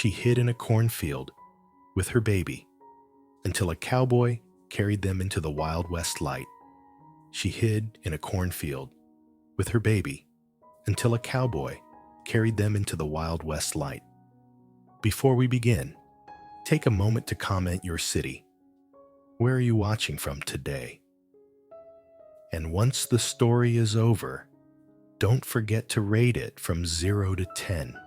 she hid in a cornfield with her baby until a cowboy carried them into the Wild West light. She hid in a cornfield with her baby until a cowboy carried them into the Wild West light. Before we begin, take a moment to comment your city. Where are you watching from today? And once the story is over, don't forget to rate it from 0 to 10.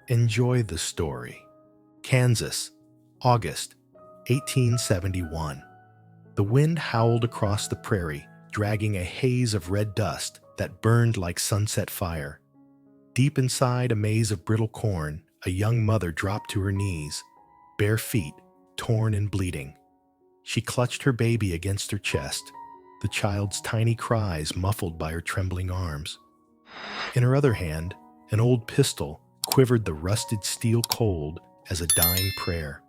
Enjoy the story. Kansas, August 1871. The wind howled across the prairie, dragging a haze of red dust that burned like sunset fire. Deep inside a maze of brittle corn, a young mother dropped to her knees, bare feet, torn and bleeding. She clutched her baby against her chest, the child's tiny cries muffled by her trembling arms. In her other hand, an old pistol quivered the rusted steel cold as a dying prayer.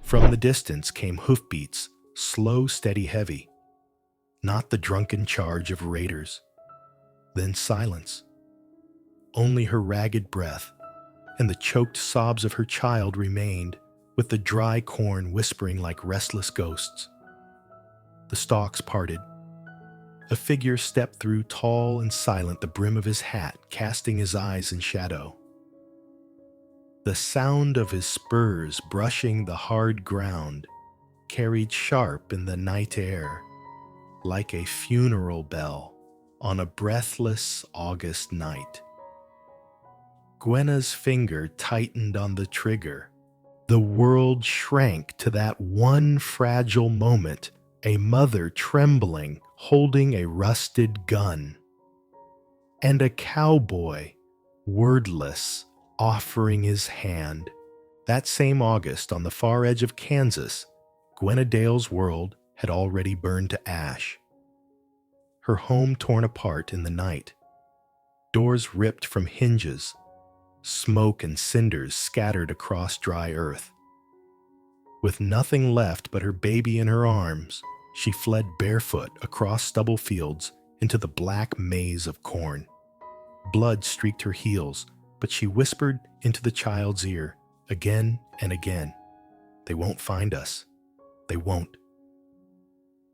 From the distance came hoofbeats, slow, steady, heavy. Not the drunken charge of raiders. Then silence. Only her ragged breath and the choked sobs of her child remained, with the dry corn whispering like restless ghosts. The stalks parted. A figure stepped through, tall and silent, the brim of his hat casting his eyes in shadow. The sound of his spurs brushing the hard ground carried sharp in the night air, like a funeral bell on a breathless August night. Gwenna's finger tightened on the trigger. The world shrank to that one fragile moment, a mother trembling, holding a rusted gun. And a cowboy, wordless, offering his hand. That same August, on the far edge of Kansas, Gwenna Dale's world had already burned to ash. Her home torn apart in the night. Doors ripped from hinges. Smoke and cinders scattered across dry earth. With nothing left but her baby in her arms, she fled barefoot across stubble fields into the black maze of corn. Blood streaked her heels, but she whispered into the child's ear again and again, "They won't find us. They won't."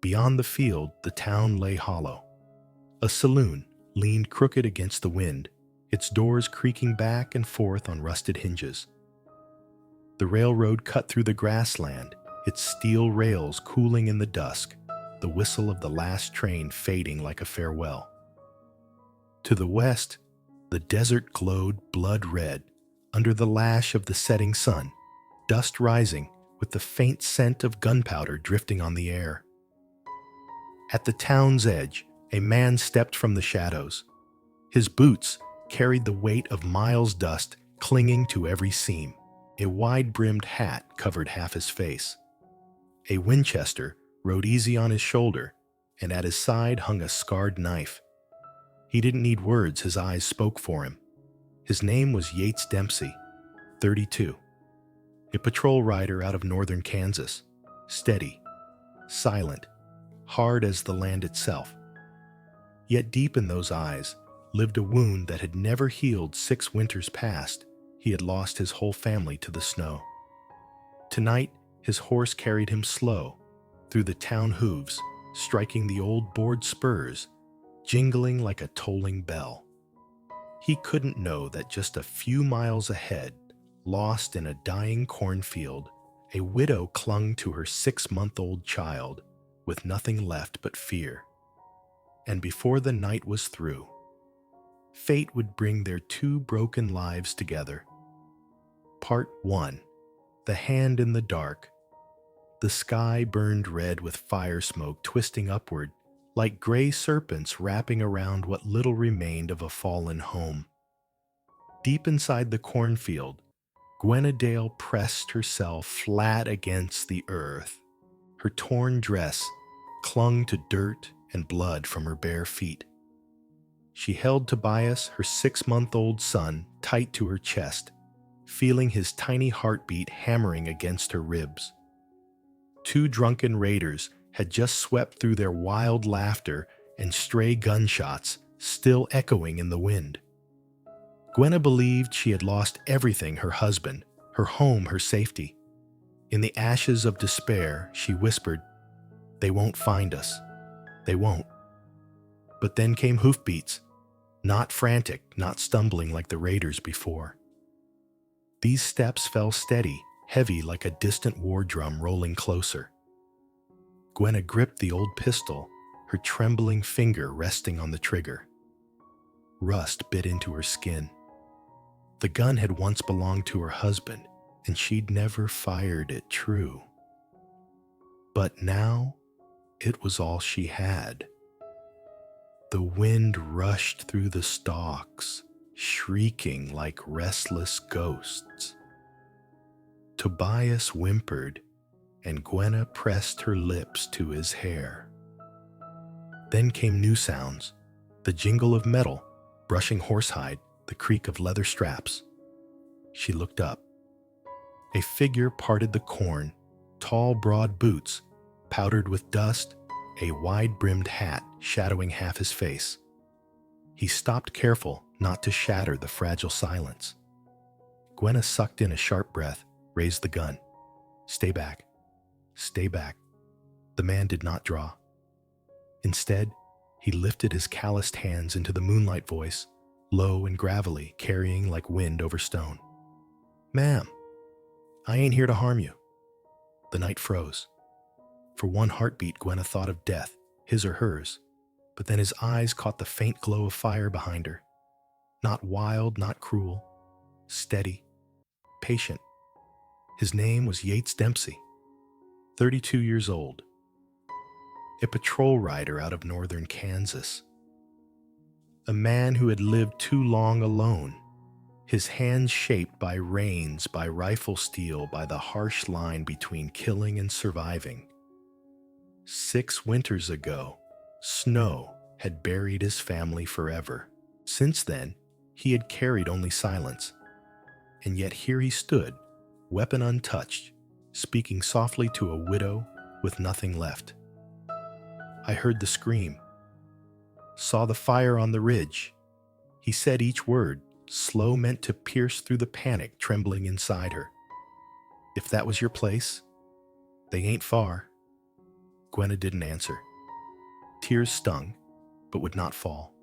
Beyond the field, the town lay hollow. A saloon leaned crooked against the wind, its doors creaking back and forth on rusted hinges. The railroad cut through the grassland, its steel rails cooling in the dusk, the whistle of the last train fading like a farewell. To the west, the desert glowed blood red under the lash of the setting sun, dust rising with the faint scent of gunpowder drifting on the air. At the town's edge, a man stepped from the shadows. His boots carried the weight of miles' dust clinging to every seam. A wide-brimmed hat covered half his face. A Winchester rode easy on his shoulder, and at his side hung a scarred knife. He didn't need words, his eyes spoke for him. His name was Yates Dempsey, 32. A patrol rider out of northern Kansas, steady, silent, hard as the land itself. Yet deep in those eyes lived a wound that had never healed 6 winters past. He had lost his whole family to the snow. Tonight, his horse carried him slow through the town hooves, striking the old board spurs, jingling like a tolling bell. He couldn't know that just a few miles ahead, lost in a dying cornfield, a widow clung to her 6-month-old child with nothing left but fear. And before the night was through, fate would bring their 2 broken lives together. Part 1. The Hand in the Dark. The sky burned red with fire smoke twisting upward, like gray serpents wrapping around what little remained of a fallen home. Deep inside the cornfield, Gwenna Dale pressed herself flat against the earth. Her torn dress clung to dirt and blood from her bare feet. She held Tobias, her 6-month-old son, tight to her chest, feeling his tiny heartbeat hammering against her ribs. 2 drunken raiders had just swept through, their wild laughter and stray gunshots still echoing in the wind. Gwenna believed she had lost everything: her husband, her home, her safety. In the ashes of despair, she whispered, "They won't find us. They won't." But then came hoofbeats, not frantic, not stumbling like the raiders before. These steps fell steady, heavy like a distant war drum rolling closer. Gwenna gripped the old pistol, her trembling finger resting on the trigger. Rust bit into her skin. The gun had once belonged to her husband, and she'd never fired it true. But now, it was all she had. The wind rushed through the stalks, shrieking like restless ghosts. Tobias whimpered, and Gwenna pressed her lips to his hair. Then came new sounds, the jingle of metal, brushing horsehide, the creak of leather straps. She looked up. A figure parted the corn, tall, broad boots, powdered with dust, a wide-brimmed hat shadowing half his face. He stopped, careful not to shatter the fragile silence. Gwenna sucked in a sharp breath, raised the gun. "Stay back. Stay back." The man did not draw. Instead, he lifted his calloused hands into the moonlight voice, low and gravelly, carrying like wind over stone. "Ma'am, I ain't here to harm you." The night froze. For one heartbeat, Gwenna thought of death, his or hers, but then his eyes caught the faint glow of fire behind her. Not wild, not cruel, steady, patient. His name was Yates Dempsey, 32 years old, a patrol rider out of northern Kansas. A man who had lived too long alone, his hands shaped by reins, by rifle steel, by the harsh line between killing and surviving. 6 winters ago, snow had buried his family forever. Since then, he had carried only silence. And yet here he stood, weapon untouched, speaking softly to a widow with nothing left. I heard the scream, saw the fire on the ridge. He said each word, slow, meant to pierce through the panic trembling inside her. "If that was your place, they ain't far." Gwenna didn't answer. Tears stung, but would not fall.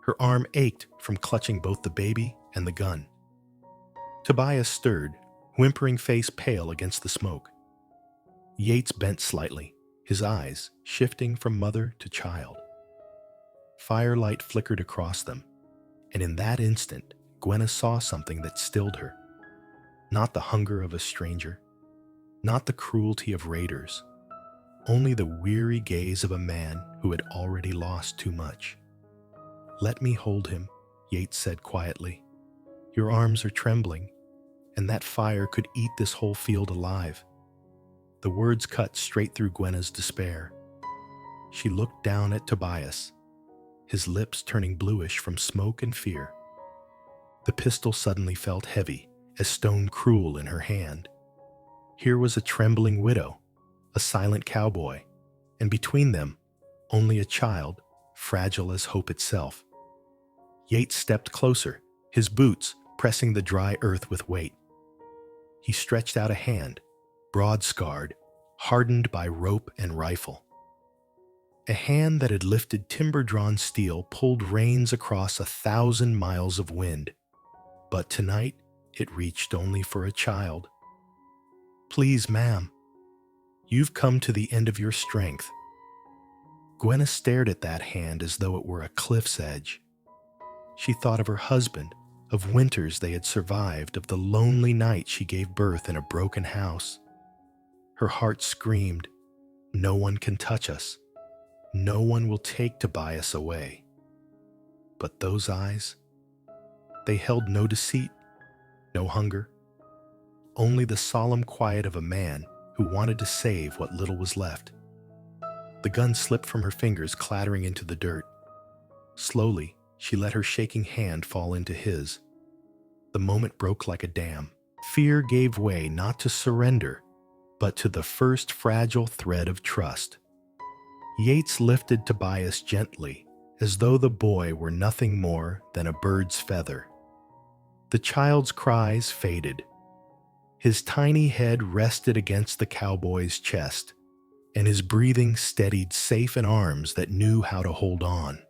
Her arm ached from clutching both the baby and the gun. Tobias stirred, whimpering face pale against the smoke. Yates bent slightly, his eyes shifting from mother to child. Firelight flickered across them, and in that instant, Gwenna saw something that stilled her. Not the hunger of a stranger, not the cruelty of raiders, only the weary gaze of a man who had already lost too much. "Let me hold him," Yates said quietly. "Your arms are trembling, and that fire could eat this whole field alive." The words cut straight through Gwenna's despair. She looked down at Tobias, his lips turning bluish from smoke and fear. The pistol suddenly felt heavy, as stone cruel in her hand. Here was a trembling widow, a silent cowboy, and between them, only a child, fragile as hope itself. Yates stepped closer, his boots pressing the dry earth with weight. He stretched out a hand, broad-scarred, hardened by rope and rifle. A hand that had lifted timber-drawn steel, pulled reins across 1,000 miles of wind. But tonight, it reached only for a child. "Please, ma'am, you've come to the end of your strength." Gwenna stared at that hand as though it were a cliff's edge. She thought of her husband, of winters they had survived, of the lonely night she gave birth in a broken house. Her heart screamed, "No one can touch us. No one will take Tobias away." But those eyes, they held no deceit, no hunger, only the solemn quiet of a man who wanted to save what little was left. The gun slipped from her fingers, clattering into the dirt. Slowly, she let her shaking hand fall into his. The moment broke like a dam. Fear gave way not to surrender, but to the first fragile thread of trust. Yates lifted Tobias gently, as though the boy were nothing more than a bird's feather. The child's cries faded. His tiny head rested against the cowboy's chest, and his breathing steadied safe in arms that knew how to hold on.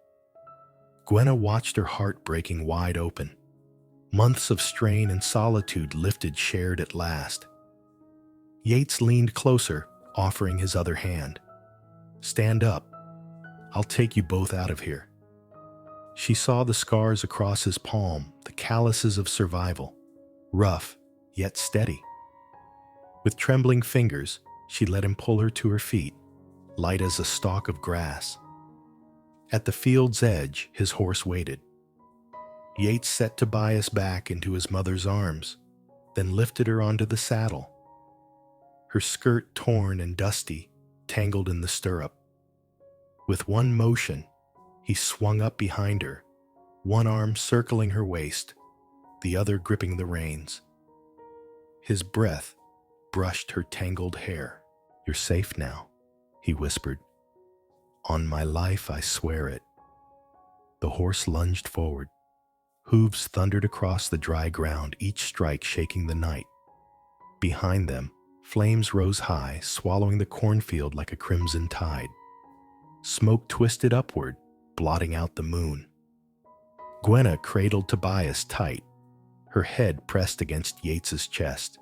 Gwenna watched her heart breaking wide open. Months of strain and solitude lifted shared at last. Yates leaned closer, offering his other hand. "Stand up. I'll take you both out of here." She saw the scars across his palm, the calluses of survival, rough yet steady. With trembling fingers, she let him pull her to her feet, light as a stalk of grass. At the field's edge, his horse waited. Yates set Tobias back into his mother's arms, then lifted her onto the saddle. Her skirt torn and dusty, tangled in the stirrup. With one motion, he swung up behind her, one arm circling her waist, the other gripping the reins. His breath brushed her tangled hair. "You're safe now," he whispered. "On my life, I swear it." The horse lunged forward. Hooves thundered across the dry ground, each strike shaking the night. Behind them, flames rose high, swallowing the cornfield like a crimson tide. Smoke twisted upward, blotting out the moon. Gwenna cradled Tobias tight, her head pressed against Yates's chest.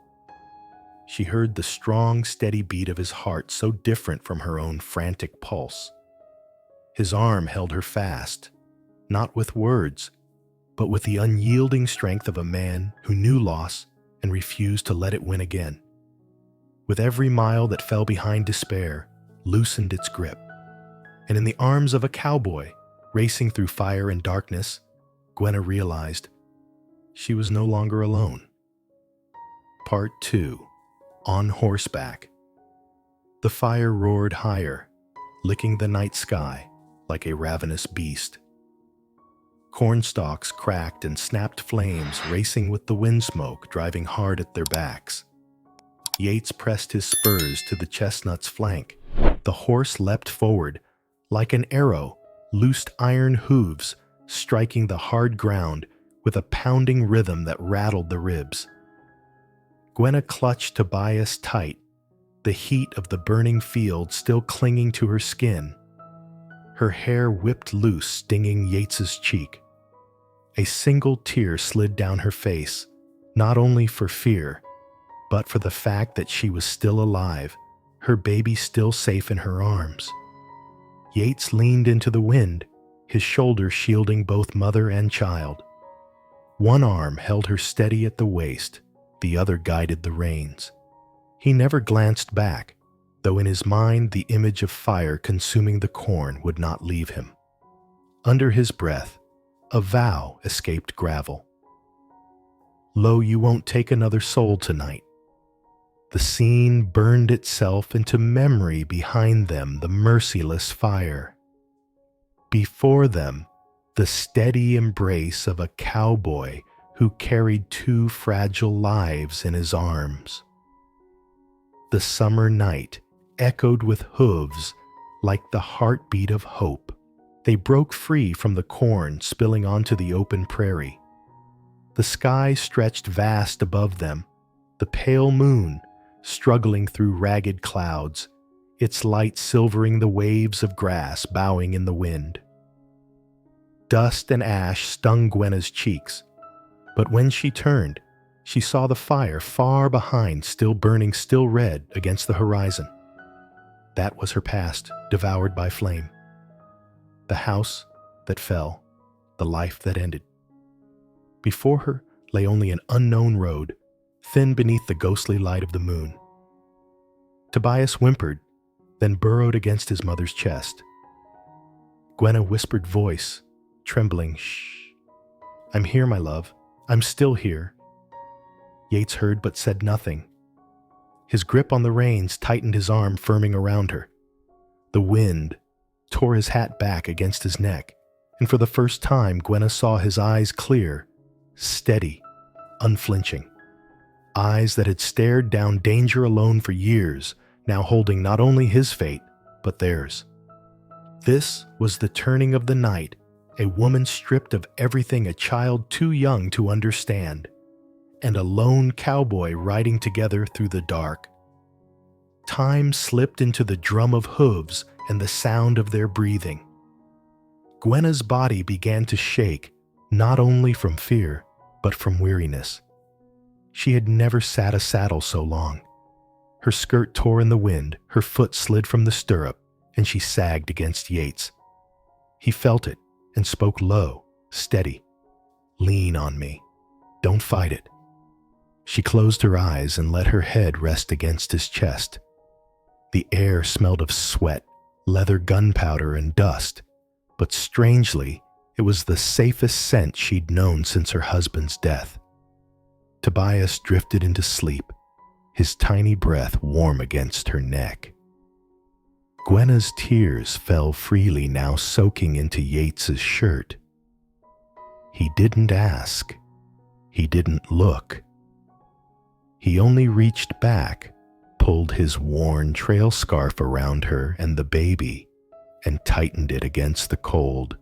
She heard the strong, steady beat of his heart, so different from her own frantic pulse. His arm held her fast, not with words, but with the unyielding strength of a man who knew loss and refused to let it win again. With every mile that fell behind despair, loosened its grip. And in the arms of a cowboy, racing through fire and darkness, Gwenna realized she was no longer alone. Part 2. On Horseback. The fire roared higher, licking the night sky like a ravenous beast. Cornstalks cracked and snapped flames racing with the wind smoke driving hard at their backs. Yates pressed his spurs to the chestnut's flank. The horse leapt forward, like an arrow, loosed iron hooves striking the hard ground with a pounding rhythm that rattled the ribs. Gwenna clutched Tobias tight, the heat of the burning field still clinging to her skin. Her hair whipped loose, stinging Yates's cheek. A single tear slid down her face, not only for fear, but for the fact that she was still alive, her baby still safe in her arms. Yates leaned into the wind, his shoulder shielding both mother and child. One arm held her steady at the waist, the other guided the reins. He never glanced back, though in his mind the image of fire consuming the corn would not leave him. Under his breath, a vow escaped gravel. "Lo, you won't take another soul tonight." The scene burned itself into memory behind them, the merciless fire. Before them, the steady embrace of a cowboy who carried two fragile lives in his arms. The summer night echoed with hooves like the heartbeat of hope. They broke free from the corn, spilling onto the open prairie. The sky stretched vast above them, the pale moon struggling through ragged clouds, its light silvering the waves of grass bowing in the wind. Dust and ash stung Gwenna's cheeks, but when she turned, she saw the fire far behind, still burning, still red against the horizon. That was her past, devoured by flame. The house that fell, the life that ended. Before her lay only an unknown road, thin beneath the ghostly light of the moon. Tobias whimpered, then burrowed against his mother's chest. Gwenna whispered voice, trembling, "Shh. I'm here, my love. I'm still here." Yates heard but said nothing. His grip on the reins tightened his arm, firming around her. The wind tore his hat back against his neck, and for the first time Gwenna saw his eyes clear, steady, unflinching. Eyes that had stared down danger alone for years, now holding not only his fate, but theirs. This was the turning of the night, a woman stripped of everything a child too young to understand, and a lone cowboy riding together through the dark. Time slipped into the drum of hooves and the sound of their breathing. Gwenna's body began to shake, not only from fear, but from weariness. She had never sat a saddle so long. Her skirt tore in the wind, her foot slid from the stirrup, and she sagged against Yates. He felt it and spoke low, steady. "Lean on me. Don't fight it." She closed her eyes and let her head rest against his chest. The air smelled of sweat, leather, gunpowder, and dust, but strangely, it was the safest scent she'd known since her husband's death. Tobias drifted into sleep, his tiny breath warm against her neck. Gwenna's tears fell freely, now soaking into Yates's shirt. He didn't ask. He didn't look. He only reached back, pulled his worn trail scarf around her and the baby, and tightened it against the cold.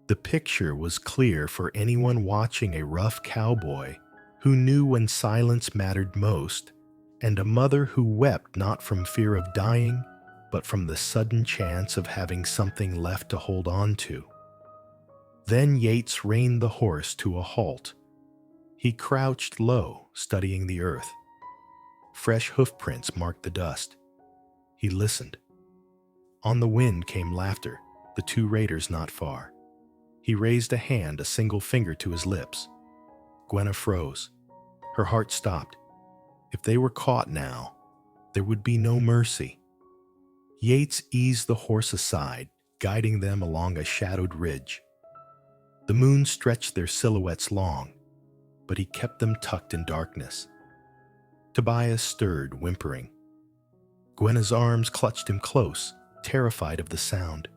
The picture was clear for anyone watching: a rough cowboy who knew when silence mattered most, and a mother who wept not from fear of dying, but from the sudden chance of having something left to hold on to. Then Yates reined the horse to a halt. He crouched low, studying the earth. Fresh hoofprints marked the dust. He listened. On the wind came laughter, the two raiders not far. He raised a hand, a single finger to his lips. Gwenna froze. Her heart stopped. If they were caught now, there would be no mercy. Yates eased the horse aside, guiding them along a shadowed ridge. The moon stretched their silhouettes long, but he kept them tucked in darkness. Tobias stirred, whimpering. Gwenna's arms clutched him close, terrified of the sound.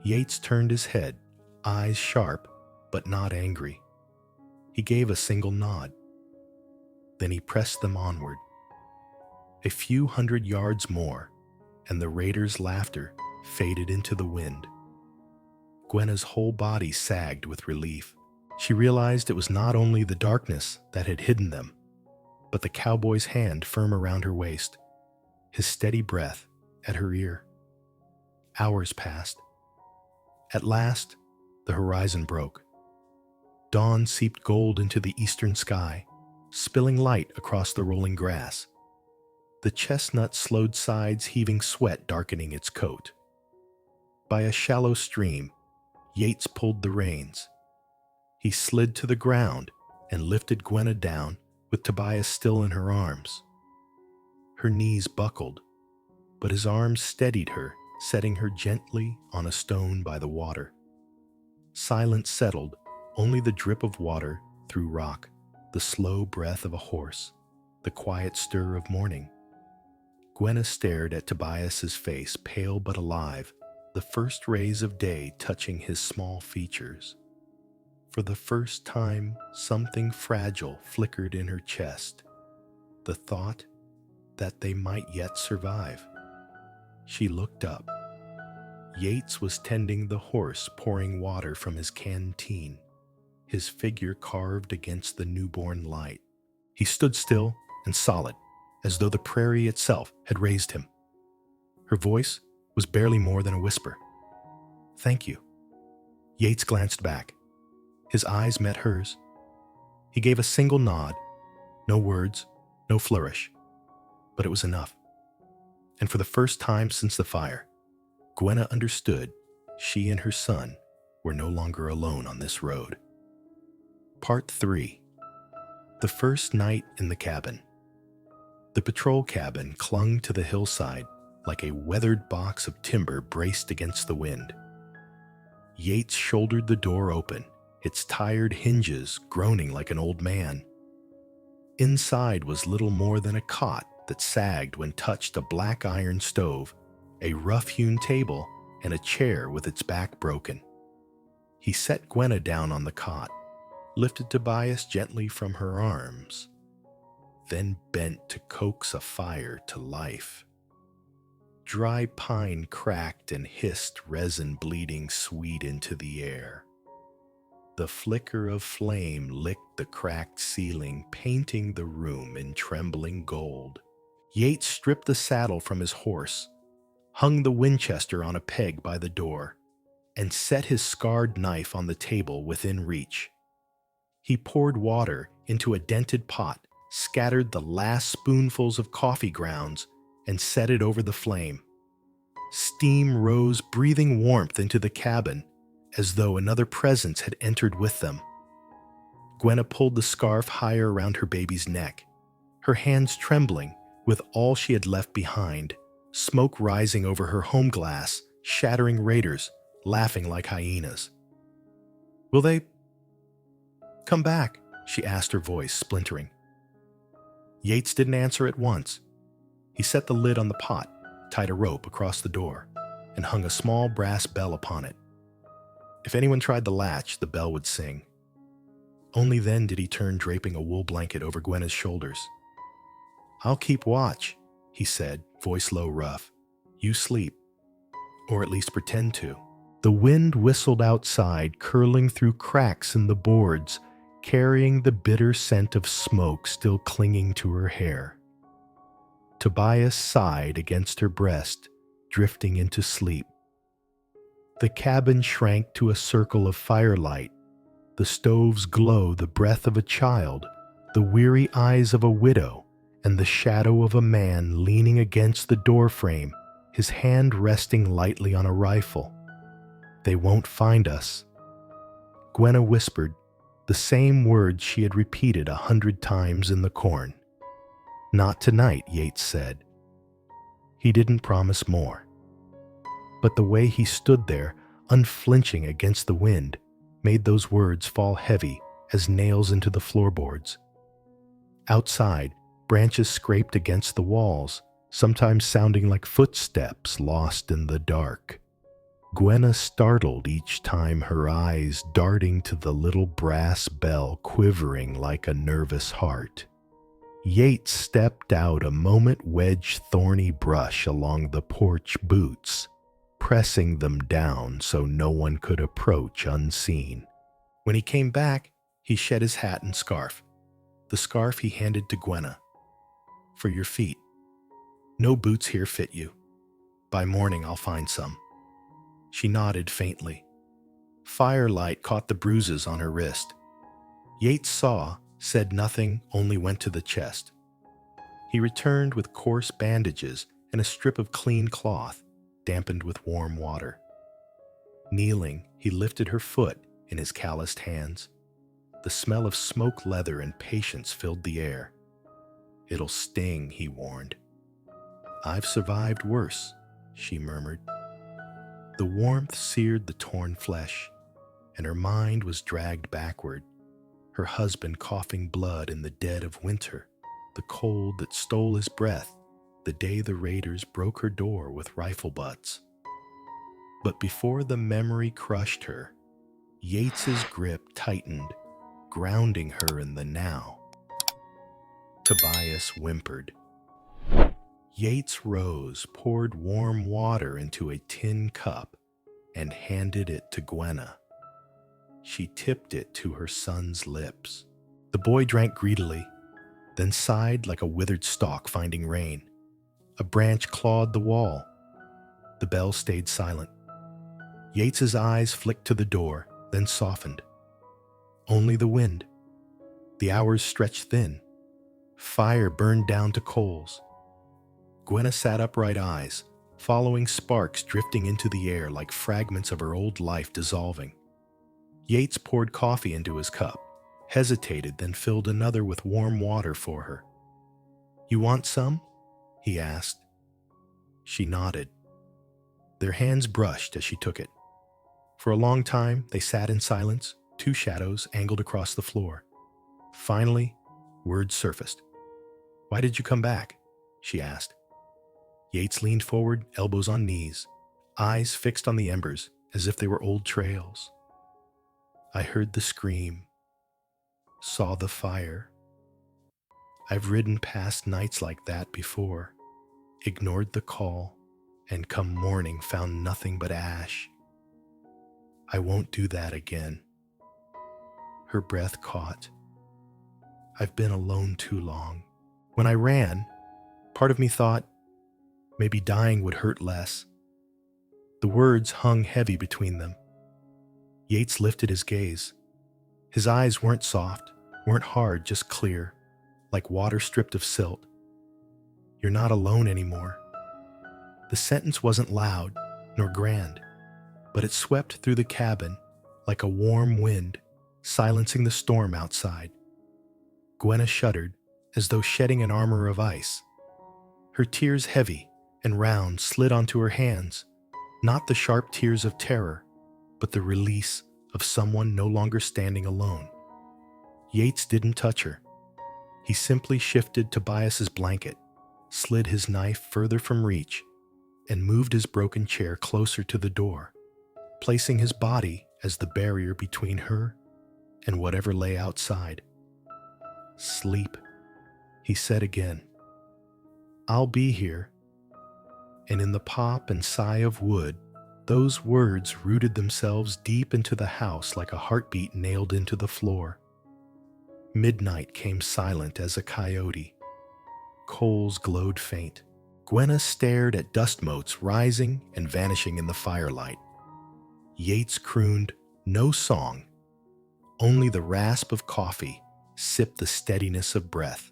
Yates turned his head, eyes sharp, but not angry. He gave a single nod. Then he pressed them onward. A few hundred yards more, and the raiders' laughter faded into the wind. Gwenna's whole body sagged with relief. She realized it was not only the darkness that had hidden them, but the cowboy's hand firm around her waist, his steady breath at her ear. Hours passed. At last, the horizon broke. Dawn seeped gold into the eastern sky, spilling light across the rolling grass. The chestnut slowed sides, heaving sweat darkening its coat. By a shallow stream, Yates pulled the reins. He slid to the ground and lifted Gwenna down, with Tobias still in her arms. Her knees buckled, but his arms steadied her, setting her gently on a stone by the water. Silence settled, only the drip of water through rock, the slow breath of a horse, the quiet stir of morning. Gwenna stared at Tobias's face, pale but alive, the first rays of day touching his small features. For the first time, something fragile flickered in her chest, the thought that they might yet survive. She looked up. Yates was tending the horse, pouring water from his canteen, his figure carved against the newborn light. He stood still and solid, as though the prairie itself had raised him. Her voice was barely more than a whisper. "Thank you." Yates glanced back. His eyes met hers. He gave a single nod, no words, no flourish, but it was enough. And for the first time since the fire, Gwenna understood she and her son were no longer alone on this road. Part 3. The first night in the cabin. The patrol cabin clung to the hillside like a weathered box of timber braced against the wind. Yates shouldered the door open, its tired hinges groaning like an old man. Inside was little more than a cot that sagged when touched, a black iron stove, a rough-hewn table, and a chair with its back broken. He set Gwenna down on the cot, lifted Tobias gently from her arms, then bent to coax a fire to life. Dry pine cracked and hissed, resin bleeding sweet into the air. The flicker of flame licked the cracked ceiling, painting the room in trembling gold. Yates stripped the saddle from his horse, hung the Winchester on a peg by the door, and set his scarred knife on the table within reach. He poured water into a dented pot, scattered the last spoonfuls of coffee grounds, and set it over the flame. Steam rose, breathing warmth into the cabin, as though another presence had entered with them. Gwenna pulled the scarf higher around her baby's neck, her hands trembling with all she had left behind, smoke rising over her home glass, shattering raiders, laughing like hyenas. "Will they come back?" she asked, her voice splintering. Yates didn't answer at once. He set the lid on the pot, tied a rope across the door, and hung a small brass bell upon it. If anyone tried the latch, the bell would sing. Only then did he turn, draping a wool blanket over Gwenna's shoulders. "I'll keep watch," he said, voice low, rough. "You sleep. Or at least pretend to." The wind whistled outside, curling through cracks in the boards, carrying the bitter scent of smoke still clinging to her hair. Tobias sighed against her breast, drifting into sleep. The cabin shrank to a circle of firelight, the stove's glow the breath of a child, the weary eyes of a widow, and the shadow of a man leaning against the doorframe, his hand resting lightly on a rifle. "They won't find us." Gwenna whispered, the same words she had repeated 100 times in the corn. "Not tonight," Yates said. He didn't promise more. But the way he stood there, unflinching against the wind, made those words fall heavy as nails into the floorboards. Outside, branches scraped against the walls, sometimes sounding like footsteps lost in the dark. Gwenna startled each time, her eyes darting to the little brass bell quivering like a nervous heart. Yates stepped out, a moment wedged thorny brush along the porch boots, pressing them down so no one could approach unseen. When he came back, he shed his hat and scarf. The scarf he handed to Gwenna. "For your feet. No boots here fit you. By morning I'll find some." She nodded faintly. Firelight caught the bruises on her wrist. Yates saw, said nothing, only went to the chest. He returned with coarse bandages and a strip of clean cloth, dampened with warm water. Kneeling, he lifted her foot in his calloused hands. The smell of smoked leather and patience filled the air. "It'll sting," he warned. "I've survived worse," she murmured. The warmth seared the torn flesh, and her mind was dragged backward, her husband coughing blood in the dead of winter, the cold that stole his breath the day the raiders broke her door with rifle butts. But before the memory crushed her, Yates's grip tightened, grounding her in the now. Tobias whimpered. Yates rose, poured warm water into a tin cup, and handed it to Gwenna. She tipped it to her son's lips. The boy drank greedily, then sighed like a withered stalk finding rain. A branch clawed the wall. The bell stayed silent. Yates's eyes flicked to the door, then softened. Only the wind. The hours stretched thin. Fire burned down to coals. Gwenna sat upright, eyes, following sparks drifting into the air like fragments of her old life dissolving. Yates poured coffee into his cup, hesitated, then filled another with warm water for her. "You want some?" he asked. She nodded. Their hands brushed as she took it. For a long time, they sat in silence, two shadows angled across the floor. Finally, words surfaced. "Why did you come back?" she asked. Yates leaned forward, elbows on knees, eyes fixed on the embers as if they were old trails. "I heard the scream, saw the fire. I've ridden past nights like that before, ignored the call, and come morning found nothing but ash. I won't do that again." Her breath caught. I've been alone too long. When I ran, part of me thought maybe dying would hurt less. The words hung heavy between them. Yates lifted his gaze. His eyes weren't soft, weren't hard, just clear, like water stripped of silt. You're not alone anymore. The sentence wasn't loud nor grand, but it swept through the cabin like a warm wind, silencing the storm outside. Gwenna shuddered as though shedding an armor of ice. Her tears, heavy and round, slid onto her hands, not the sharp tears of terror, but the release of someone no longer standing alone. Yates didn't touch her. He simply shifted Tobias's blanket, slid his knife further from reach, and moved his broken chair closer to the door, placing his body as the barrier between her and whatever lay outside. Sleep, he said again. I'll be here. And in the pop and sigh of wood, those words rooted themselves deep into the house like a heartbeat nailed into the floor. Midnight came silent as a coyote. Coals glowed faint. Gwenna stared at dust motes rising and vanishing in the firelight. Yates crooned no song, only the rasp of coffee sipped the steadiness of breath.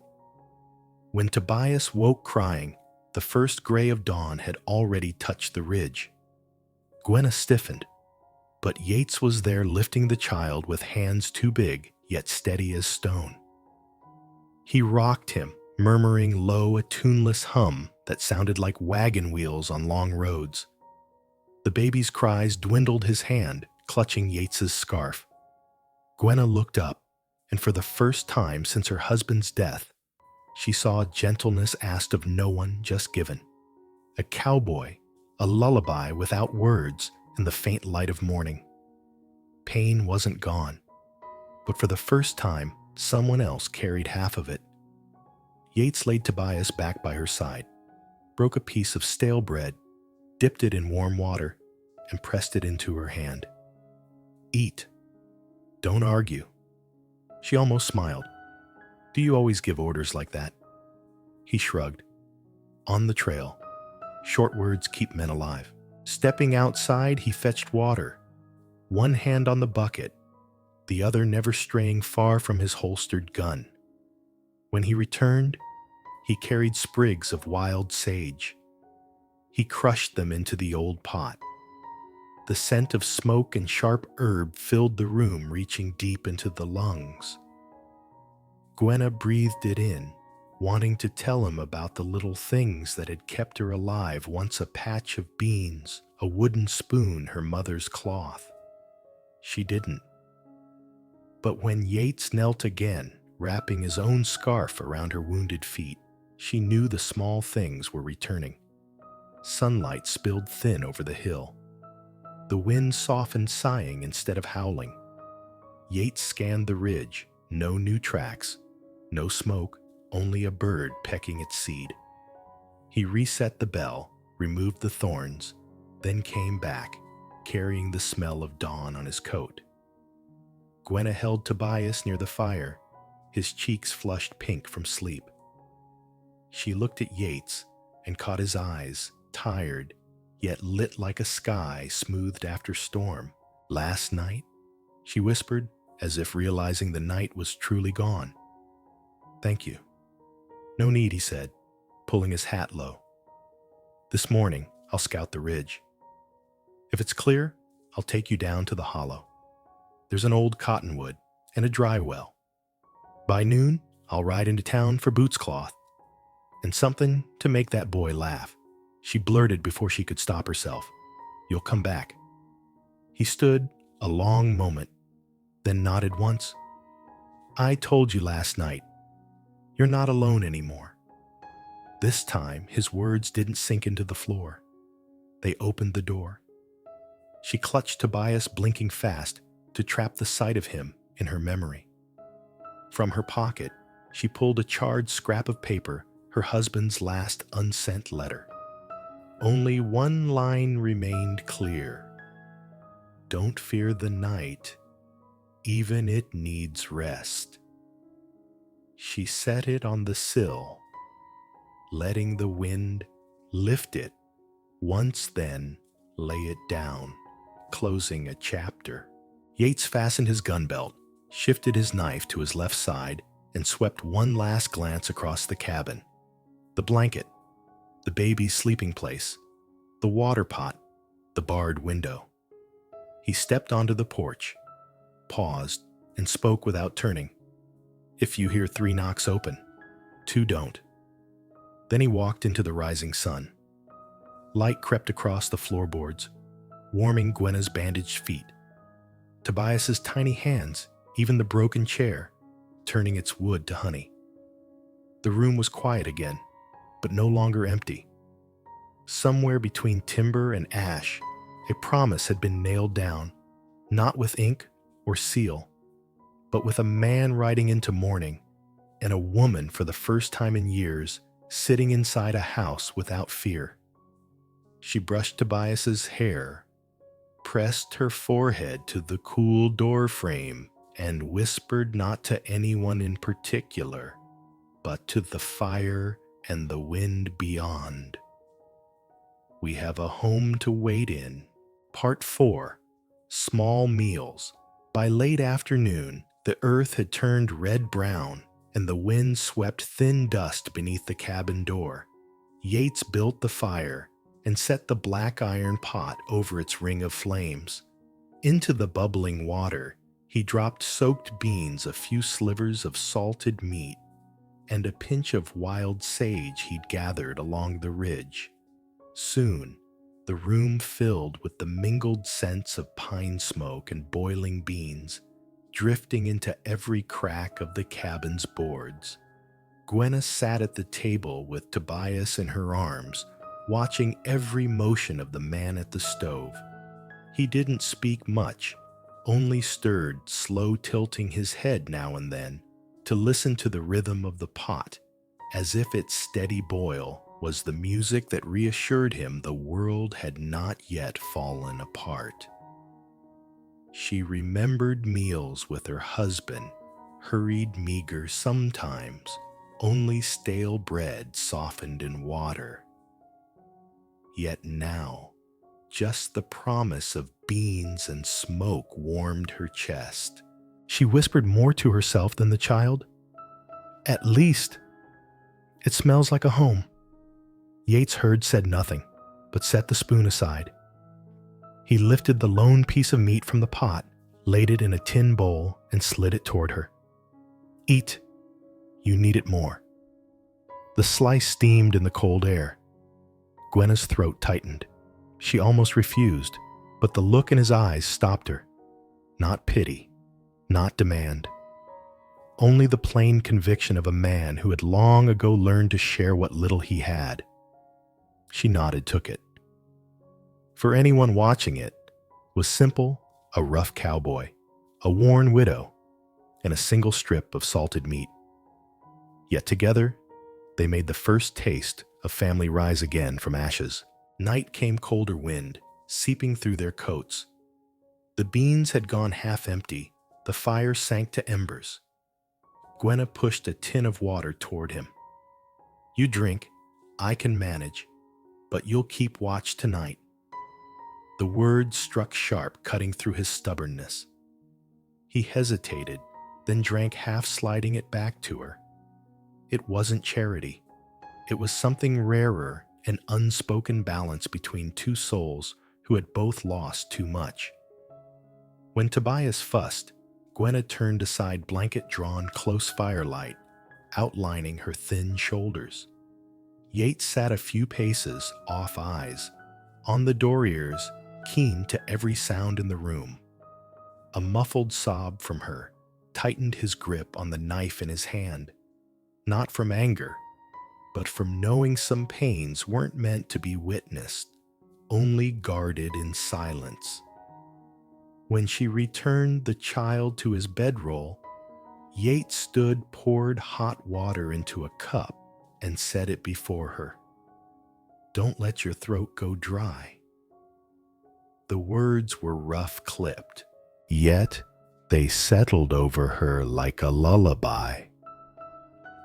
When Tobias woke crying, the first gray of dawn had already touched the ridge. Gwenna stiffened, but Yates was there lifting the child with hands too big yet steady as stone. He rocked him, murmuring low a tuneless hum that sounded like wagon wheels on long roads. The baby's cries dwindled his hand, clutching Yates's scarf. Gwenna looked up, and for the first time since her husband's death, she saw gentleness asked of no one, just given. A cowboy, a lullaby without words in the faint light of morning. Pain wasn't gone, but for the first time, someone else carried half of it. Yates laid Tobias back by her side, broke a piece of stale bread, dipped it in warm water, and pressed it into her hand. Eat. Don't argue. She almost smiled. Do you always give orders like that? He shrugged. On the trail, short words keep men alive. Stepping outside, he fetched water, one hand on the bucket, the other never straying far from his holstered gun. When he returned, he carried sprigs of wild sage. He crushed them into the old pot. The scent of smoke and sharp herb filled the room, reaching deep into the lungs. Gwenna breathed it in, wanting to tell him about the little things that had kept her alive, once a patch of beans, a wooden spoon, her mother's cloth. She didn't. But when Yates knelt again, wrapping his own scarf around her wounded feet, she knew the small things were returning. Sunlight spilled thin over the hill. The wind softened, sighing instead of howling. Yates scanned the ridge, no new tracks, no smoke, only a bird pecking its seed. He reset the bell, removed the thorns, then came back, carrying the smell of dawn on his coat. Gwenna held Tobias near the fire, his cheeks flushed pink from sleep. She looked at Yates and caught his eyes, tired, yet lit like a sky smoothed after storm. Last night, she whispered, as if realizing the night was truly gone. Thank you. No need, he said, pulling his hat low. This morning, I'll scout the ridge. If it's clear, I'll take you down to the hollow. There's an old Cottonwood and a dry well. By noon, I'll ride into town for boots cloth and something to make that boy laugh. She blurted before she could stop herself. You'll come back. He stood a long moment, then nodded once. I told you last night. You're not alone anymore. This time, his words didn't sink into the floor. They opened the door. She clutched Tobias, blinking fast, to trap the sight of him in her memory. From her pocket, she pulled a charred scrap of paper, her husband's last unsent letter. Only one line remained clear. Don't fear the night. even it needs rest. She set it on the sill, letting the wind lift it once, then lay it down, closing a chapter. Yates fastened his gun belt, shifted his knife to his left side, and swept one last glance across the cabin. The blanket, the baby's sleeping place, the water pot, the barred window. He stepped onto the porch, paused, and spoke without turning. If you hear 3 knocks, open. 2 don't. Then he walked into the rising sun. Light crept across the floorboards, warming Gwenna's bandaged feet. Tobias's tiny hands, even the broken chair, turning its wood to honey. The room was quiet again, but no longer empty. Somewhere between timber and ash, a promise had been nailed down, not with ink or seal, but with a man riding into morning and a woman for the first time in years sitting inside a house without fear. She brushed Tobias's hair, pressed her forehead to the cool door frame, and whispered not to anyone in particular, but to the fire and the wind beyond. We have a home to wait in. Part 4. Small meals. By late afternoon, the earth had turned red-brown, and the wind swept thin dust beneath the cabin door. Yates built the fire and set the black iron pot over its ring of flames. Into the bubbling water, he dropped soaked beans, a few slivers of salted meat, and a pinch of wild sage he'd gathered along the ridge. Soon, the room filled with the mingled scents of pine smoke and boiling beans, drifting into every crack of the cabin's boards. Gwenna sat at the table with Tobias in her arms, watching every motion of the man at the stove. He didn't speak much, only stirred, slow tilting his head now and then to listen to the rhythm of the pot, as if its steady boil was the music that reassured him the world had not yet fallen apart. She remembered meals with her husband, hurried, meager sometimes, only stale bread softened in water. Yet now, just the promise of beans and smoke warmed her chest. She whispered more to herself than the child. At least, it smells like a home. Yates Hurd said nothing, but set the spoon aside. He lifted the lone piece of meat from the pot, laid it in a tin bowl, and slid it toward her. Eat. You need it more. The slice steamed in the cold air. Gwenna's throat tightened. She almost refused, but the look in his eyes stopped her. Not pity, not demand. Only the plain conviction of a man who had long ago learned to share what little he had. She nodded, took it. For anyone watching it, was simple, a rough cowboy, a worn widow, and a single strip of salted meat. Yet together, they made the first taste of family rise again from ashes. Night came colder wind, seeping through their coats. The beans had gone half empty, the fire sank to embers. Gwenna pushed a tin of water toward him. You drink, I can manage, but you'll keep watch tonight. The words struck sharp, cutting through his stubbornness. He hesitated, then drank, half sliding it back to her. It wasn't charity. It was something rarer, an unspoken balance between two souls who had both lost too much. When Tobias fussed, Gwenna turned aside, blanket drawn, close firelight, outlining her thin shoulders. Yates sat a few paces off eyes, on the door ears, keen to every sound in the room. A muffled sob from her tightened his grip on the knife in his hand, not from anger, but from knowing some pains weren't meant to be witnessed, only guarded in silence. When she returned the child to his bedroll, Yates stood, poured hot water into a cup, and set it before her. Don't let your throat go dry. The words were rough clipped, yet They settled over her like a lullaby.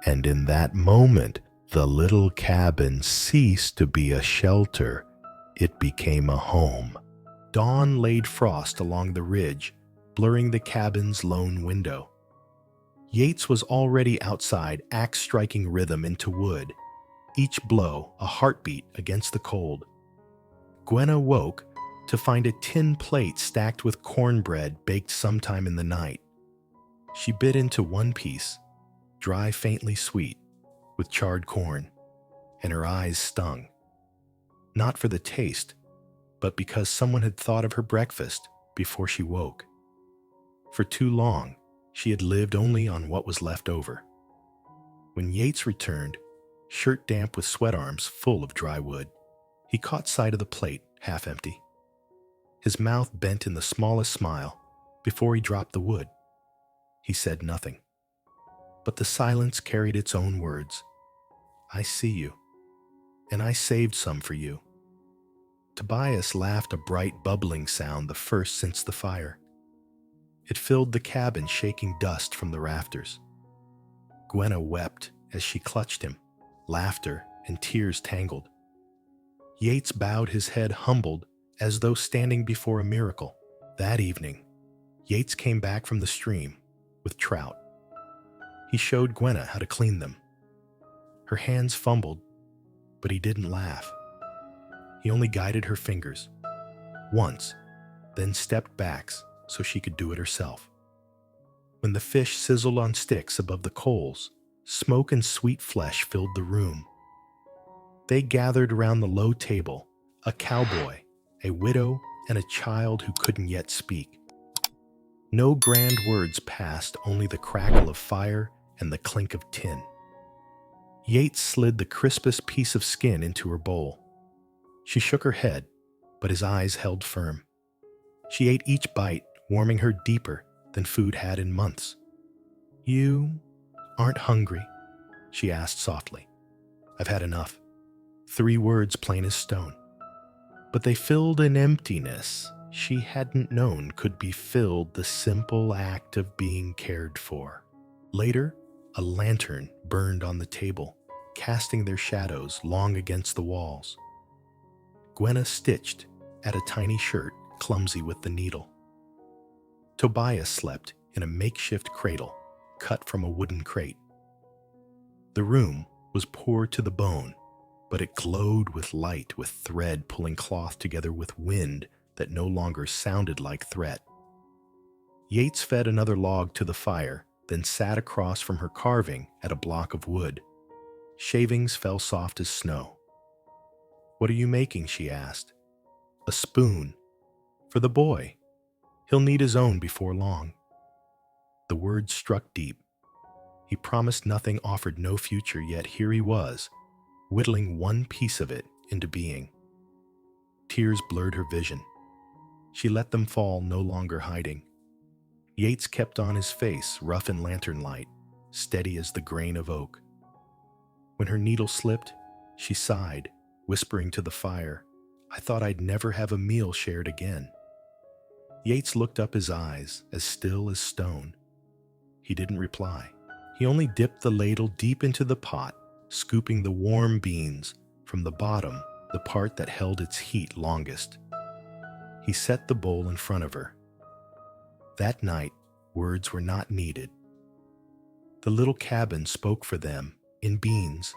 And in that moment, the little cabin ceased to be a shelter. It became a home. Dawn laid frost along the ridge, blurring the cabin's lone window. Yates was already outside, axe striking rhythm into wood, each blow a heartbeat against the cold. Gwenna woke to find a tin plate stacked with cornbread baked sometime in the night. She bit into one piece, dry, faintly sweet, with charred corn, and her eyes stung. Not for the taste, but because someone had thought of her breakfast before she woke. For too long, she had lived only on what was left over. When Yates returned, shirt damp with sweat arms full of dry wood, he caught sight of the plate, half empty. His mouth bent in the smallest smile before he dropped the wood. He said nothing, but the silence carried its own words. I see you, and I saved some for you. Tobias laughed a bright bubbling sound, the first since the fire. It filled the cabin, shaking dust from the rafters. Gwenna wept as she clutched him, laughter and tears tangled. Yates bowed his head, humbled, as though standing before a miracle. That evening, Yates came back from the stream with trout. He showed Gwenna how to clean them. Her hands fumbled, but he didn't laugh. He only guided her fingers once, then stepped back so she could do it herself. When the fish sizzled on sticks above the coals, smoke and sweet flesh filled the room. They gathered around the low table, a cowboy, a widow, and a child who couldn't yet speak. No grand words passed, only the crackle of fire and the clink of tin. Yates slid the crispest piece of skin into her bowl. She shook her head, but his eyes held firm. She ate each bite, warming her deeper than food had in months. You aren't hungry? She asked softly. I've had enough. 3 words plain as stone. But they filled an emptiness she hadn't known could be filled, the simple act of being cared for. Later, a lantern burned on the table, casting their shadows long against the walls. Gwenna stitched at a tiny shirt, clumsy with the needle. Tobias slept in a makeshift cradle, cut from a wooden crate. The room was poor to the bone, but it glowed with light, with thread pulling cloth together with wind that no longer sounded like threat. Yates fed another log to the fire, then sat across from her carving at a block of wood. Shavings fell soft as snow. What are you making? She asked. A spoon. For the boy. He'll need his own before long. The words struck deep. He promised nothing, offered no future, yet here he was, whittling one piece of it into being. Tears blurred her vision. She let them fall, no longer hiding. Yates kept on his face, rough in lantern light, steady as the grain of oak. When her needle slipped, she sighed, whispering to the fire, I thought I'd never have a meal shared again. Yates looked up, his eyes as still as stone. He didn't reply. He only dipped the ladle deep into the pot, scooping the warm beans from the bottom, the part that held its heat longest. He set the bowl in front of her. That night, words were not needed. The little cabin spoke for them in beans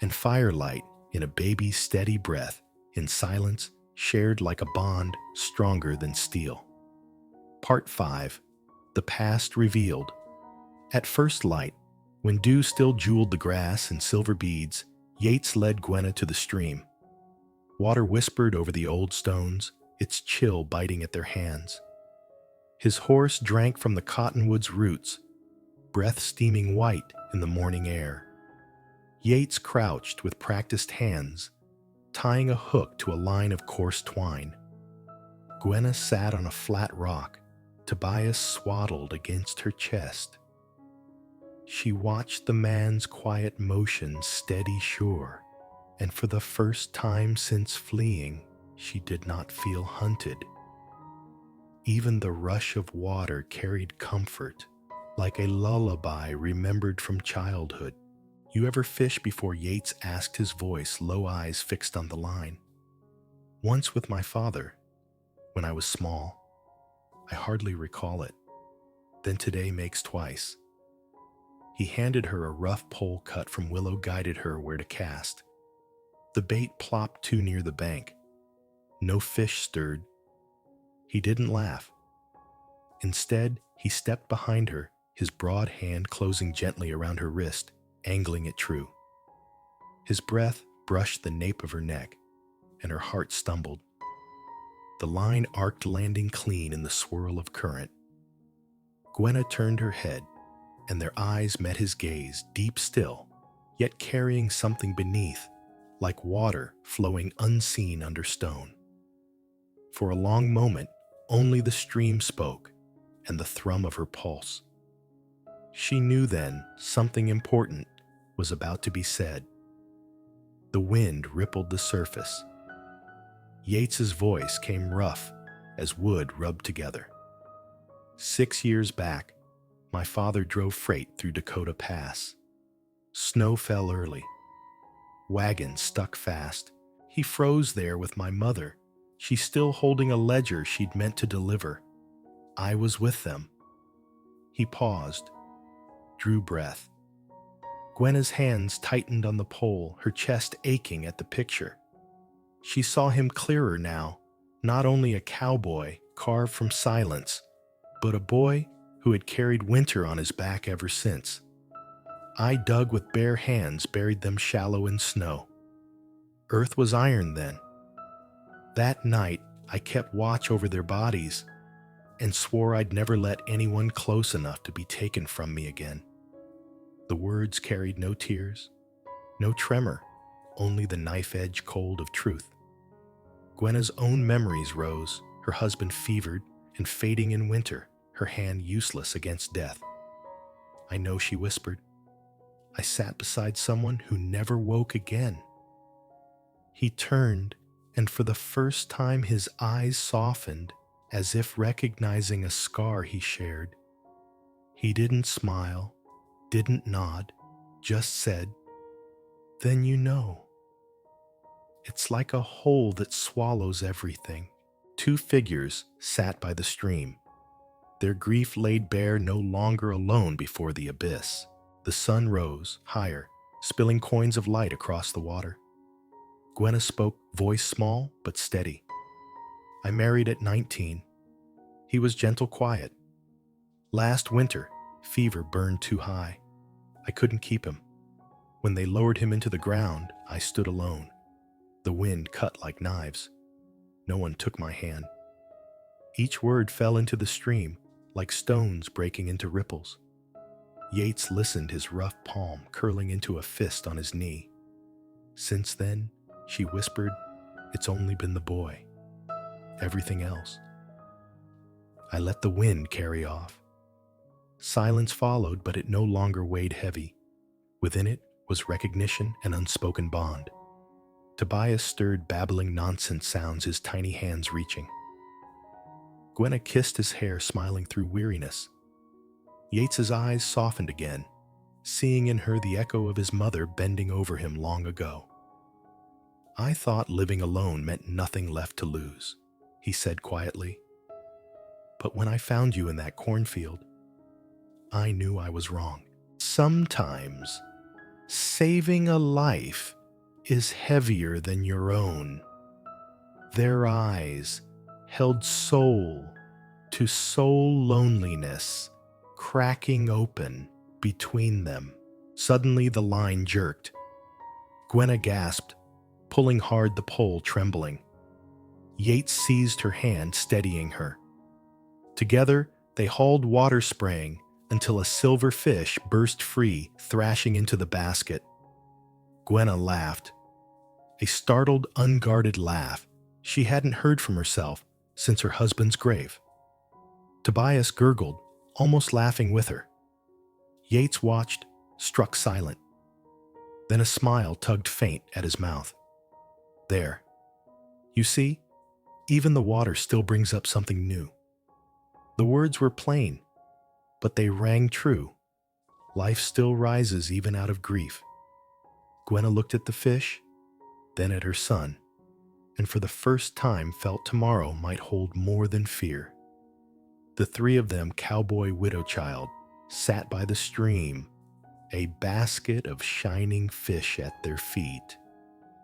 and firelight, in a baby's steady breath, in silence shared like a bond stronger than steel. Part 5. The Past Revealed. At first light, when dew still jeweled the grass in silver beads, Yates led Gwenna to the stream. Water whispered over the old stones, its chill biting at their hands. His horse drank from the cottonwood's roots, breath steaming white in the morning air. Yates crouched with practiced hands, tying a hook to a line of coarse twine. Gwenna sat on a flat rock, Tobias swaddled against her chest. She watched the man's quiet motion, steady, sure, and for the first time since fleeing, she did not feel hunted. Even the rush of water carried comfort, like a lullaby remembered from childhood. You ever fish before Yates asked his voice, low eyes fixed on the line? Once with my father, when I was small. I hardly recall it. Then today makes twice. He handed her a rough pole cut from willow, guided her where to cast. The bait plopped too near the bank. No fish stirred. He didn't laugh. Instead, he stepped behind her, his broad hand closing gently around her wrist, angling it true. His breath brushed the nape of her neck, and her heart stumbled. The line arced, landing clean in the swirl of current. Gwenna turned her head, and their eyes met his gaze, deep still, yet carrying something beneath, like water flowing unseen under stone. For a long moment, only the stream spoke and the thrum of her pulse. She knew then something important was about to be said. The wind rippled the surface. Yates's voice came rough as wood rubbed together. 6 years back, my father drove freight through Dakota Pass. Snow fell early. Wagons stuck fast. He froze there with my mother. She still holding a ledger she'd meant to deliver. I was with them. He paused, drew breath. Gwenna's hands tightened on the pole, her chest aching at the picture. She saw him clearer now, not only a cowboy carved from silence, but a boy who had carried winter on his back ever since. I dug with bare hands, buried them shallow in snow. Earth was iron then. That night, I kept watch over their bodies and swore I'd never let anyone close enough to be taken from me again. The words carried no tears, no tremor, only the knife-edge cold of truth. Gwenna's own memories rose, her husband fevered and fading in winter, her hand useless against death. I know, she whispered. I sat beside someone who never woke again. He turned, and for the first time his eyes softened, as if recognizing a scar he shared. He didn't smile, didn't nod, just said, "Then you know." It's like a hole that swallows everything. Two figures sat by the stream. Their grief laid bare, no longer alone before the abyss. The sun rose, higher, spilling coins of light across the water. Gwenna spoke, voice small but steady. I married at 19. He was gentle, quiet. Last winter, fever burned too high. I couldn't keep him. When they lowered him into the ground, I stood alone. The wind cut like knives. No one took my hand. Each word fell into the stream, like stones breaking into ripples. Yates listened, his rough palm curling into a fist on his knee. Since then, she whispered, it's only been the boy. Everything else. I let the wind carry off. Silence followed, but it no longer weighed heavy. Within it was recognition and unspoken bond. Tobias stirred babbling nonsense sounds, his tiny hands reaching. Gwenna kissed his hair, smiling through weariness. Yates's eyes softened again, seeing in her the echo of his mother bending over him long ago. I thought living alone meant nothing left to lose, he said quietly. But when I found you in that cornfield, I knew I was wrong. Sometimes saving a life is heavier than your own. Their eyes held soul to soul loneliness, cracking open between them. Suddenly the line jerked. Gwenna gasped, pulling hard, the pole trembling. Yates seized her hand, steadying her. Together, they hauled, water spraying, until a silver fish burst free, thrashing into the basket. Gwenna laughed. A startled, unguarded laugh she hadn't heard from herself since her husband's grave. Tobias gurgled, almost laughing with her. Yates watched, struck silent. Then a smile tugged faint at his mouth. There. You see, even the water still brings up something new. The words were plain, but they rang true. Life still rises even out of grief. Gwenna looked at the fish, then at her son, and for the first time felt tomorrow might hold more than fear. The three of them, cowboy, widow, child, sat by the stream, a basket of shining fish at their feet,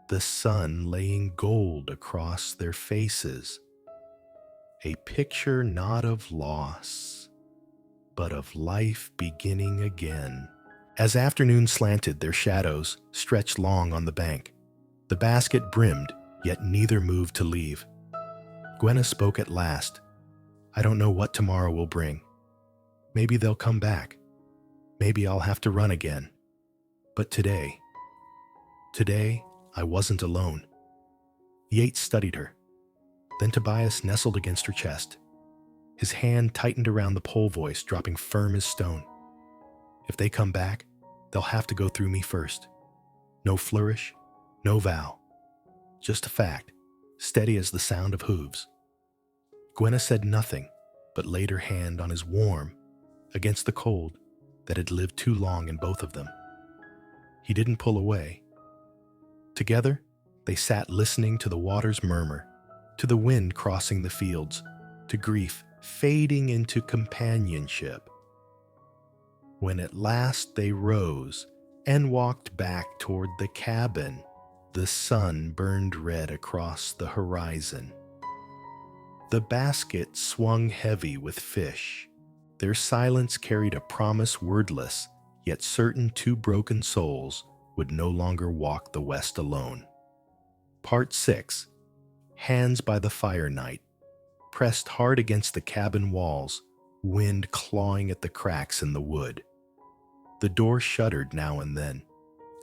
the sun laying gold across their faces, a picture not of loss, but of life beginning again. As afternoon slanted, their shadows stretched long on the bank. The basket brimmed, yet neither moved to leave. Gwenna spoke at last. I don't know what tomorrow will bring. Maybe they'll come back. Maybe I'll have to run again. But today I wasn't alone. Yates studied her. Then Tobias nestled against her chest. His hand tightened around the pole voice, dropping firm as stone. If they come back, they'll have to go through me first. No flourish, no vow. Just a fact, steady as the sound of hooves. Gwenna said nothing, but laid her hand on his warm, against the cold that had lived too long in both of them. He didn't pull away. Together, they sat listening to the water's murmur, to the wind crossing the fields, to grief fading into companionship. When at last they rose and walked back toward the cabin, the sun burned red across the horizon. The basket swung heavy with fish. Their silence carried a promise wordless, yet certain two broken souls would no longer walk the West alone. Part 6. Hands by the fire night. Pressed hard against the cabin walls, wind clawing at the cracks in the wood. The door shuddered now and then,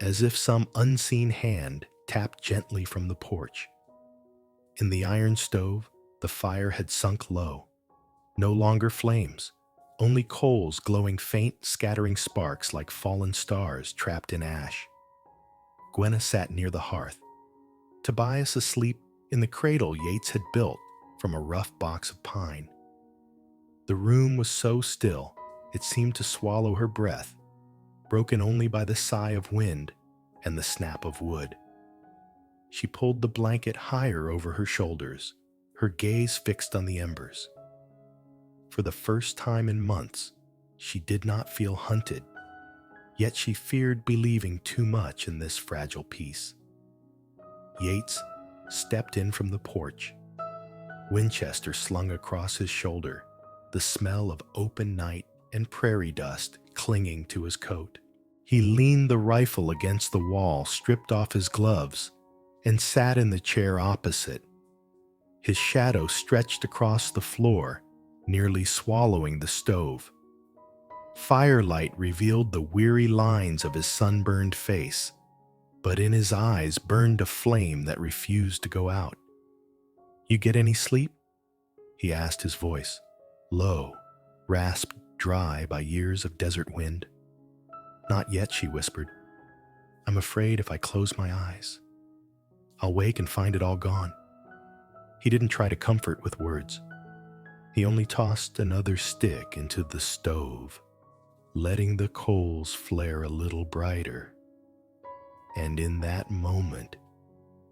as if some unseen hand tapped gently from the porch. In the iron stove, the fire had sunk low. No longer flames, only coals glowing faint, scattering sparks like fallen stars trapped in ash. Gwenna sat near the hearth. Tobias asleep in the cradle Yates had built from a rough box of pine. The room was so still, it seemed to swallow her breath, broken only by the sigh of wind and the snap of wood. She pulled the blanket higher over her shoulders, her gaze fixed on the embers. For the first time in months, she did not feel hunted, yet she feared believing too much in this fragile peace. Yates stepped in from the porch, Winchester slung across his shoulder, the smell of open night and prairie dust clinging to his coat. He leaned the rifle against the wall, stripped off his gloves, and sat in the chair opposite. His shadow stretched across the floor, nearly swallowing the stove. Firelight revealed the weary lines of his sunburned face, but in his eyes burned a flame that refused to go out. You get any sleep? He asked, his voice low, rasped dry by years of desert wind. Not yet, she whispered. I'm afraid if I close my eyes, I'll wake and find it all gone. He didn't try to comfort with words. He only tossed another stick into the stove, letting the coals flare a little brighter. And in that moment,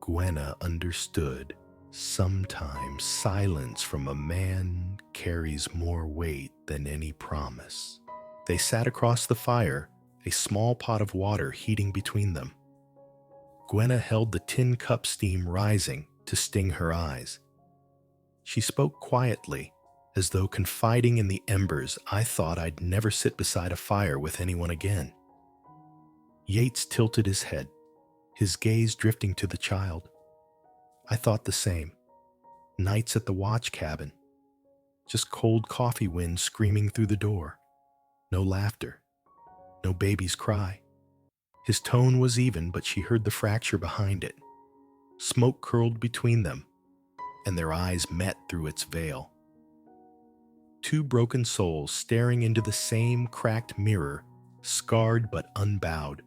Gwenna understood. Sometimes silence from a man carries more weight than any promise. They sat across the fire, a small pot of water heating between them. Gwenna held the tin cup steam rising to sting her eyes. She spoke quietly, as though confiding in the embers. I thought I'd never sit beside a fire with anyone again. Yates tilted his head, his gaze drifting to the child. I thought the same. Nights at the watch cabin. Just cold coffee wind screaming through the door. No laughter. No baby's cry. His tone was even, but she heard the fracture behind it. Smoke curled between them, and their eyes met through its veil. Two broken souls staring into the same cracked mirror, scarred but unbowed.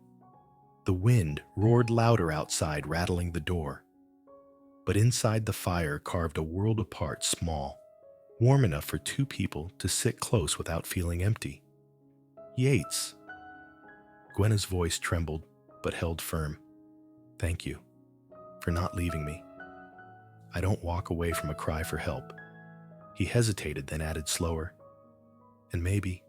The wind roared louder outside, rattling the door. But inside the fire carved a world apart, small, warm enough for two people to sit close without feeling empty. Yates. Gwenna's voice trembled but held firm. Thank you for not leaving me. I don't walk away from a cry for help. He hesitated, then added slower. And maybe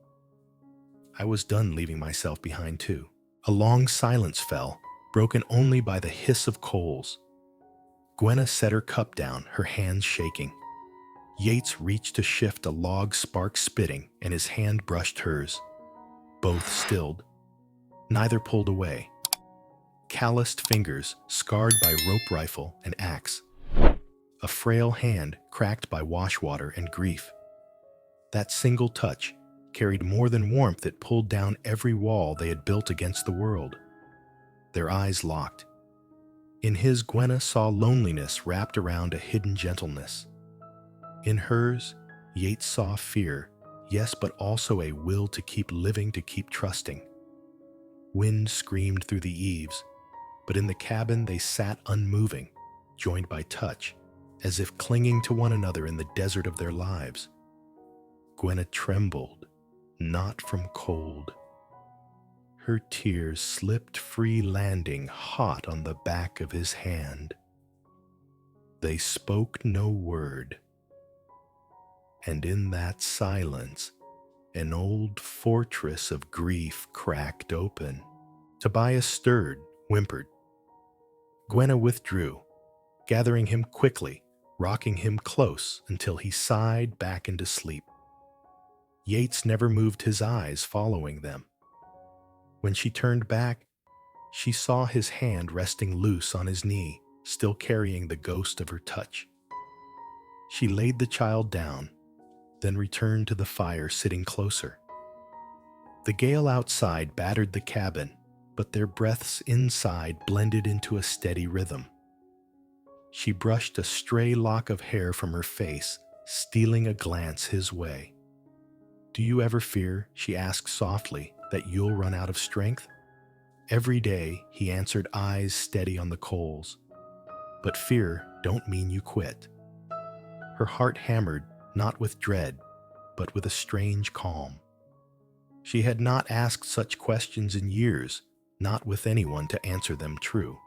I was done leaving myself behind too. A long silence fell, broken only by the hiss of coals. Gwenna set her cup down, her hands shaking. Yates reached to shift a log spark spitting, and his hand brushed hers. Both stilled. Neither pulled away. Calloused fingers, scarred by rope rifle and axe. A frail hand cracked by washwater and grief. That single touch carried more than warmth. It pulled down every wall they had built against the world. Their eyes locked. In his, Gwenna saw loneliness wrapped around a hidden gentleness. In hers, Yates saw fear, yes, but also a will to keep living, to keep trusting. Wind screamed through the eaves, but in the cabin they sat unmoving, joined by touch, as if clinging to one another in the desert of their lives. Gwenna trembled, not from cold. Her tears slipped free, landing hot on the back of his hand. They spoke no word. And in that silence, an old fortress of grief cracked open. Tobias stirred, whimpered. Gwenna withdrew, gathering him quickly, rocking him close until he sighed back into sleep. Yates never moved his eyes, following them. When she turned back, she saw his hand resting loose on his knee, still carrying the ghost of her touch. She laid the child down, then returned to the fire, sitting closer. The gale outside battered the cabin, but their breaths inside blended into a steady rhythm. She brushed a stray lock of hair from her face, stealing a glance his way. Do you ever fear, she asked softly, that you'll run out of strength? Every day, he answered, eyes steady on the coals. But fear don't mean you quit. Her heart hammered, not with dread, but with a strange calm. She had not asked such questions in years, not with anyone to answer them true.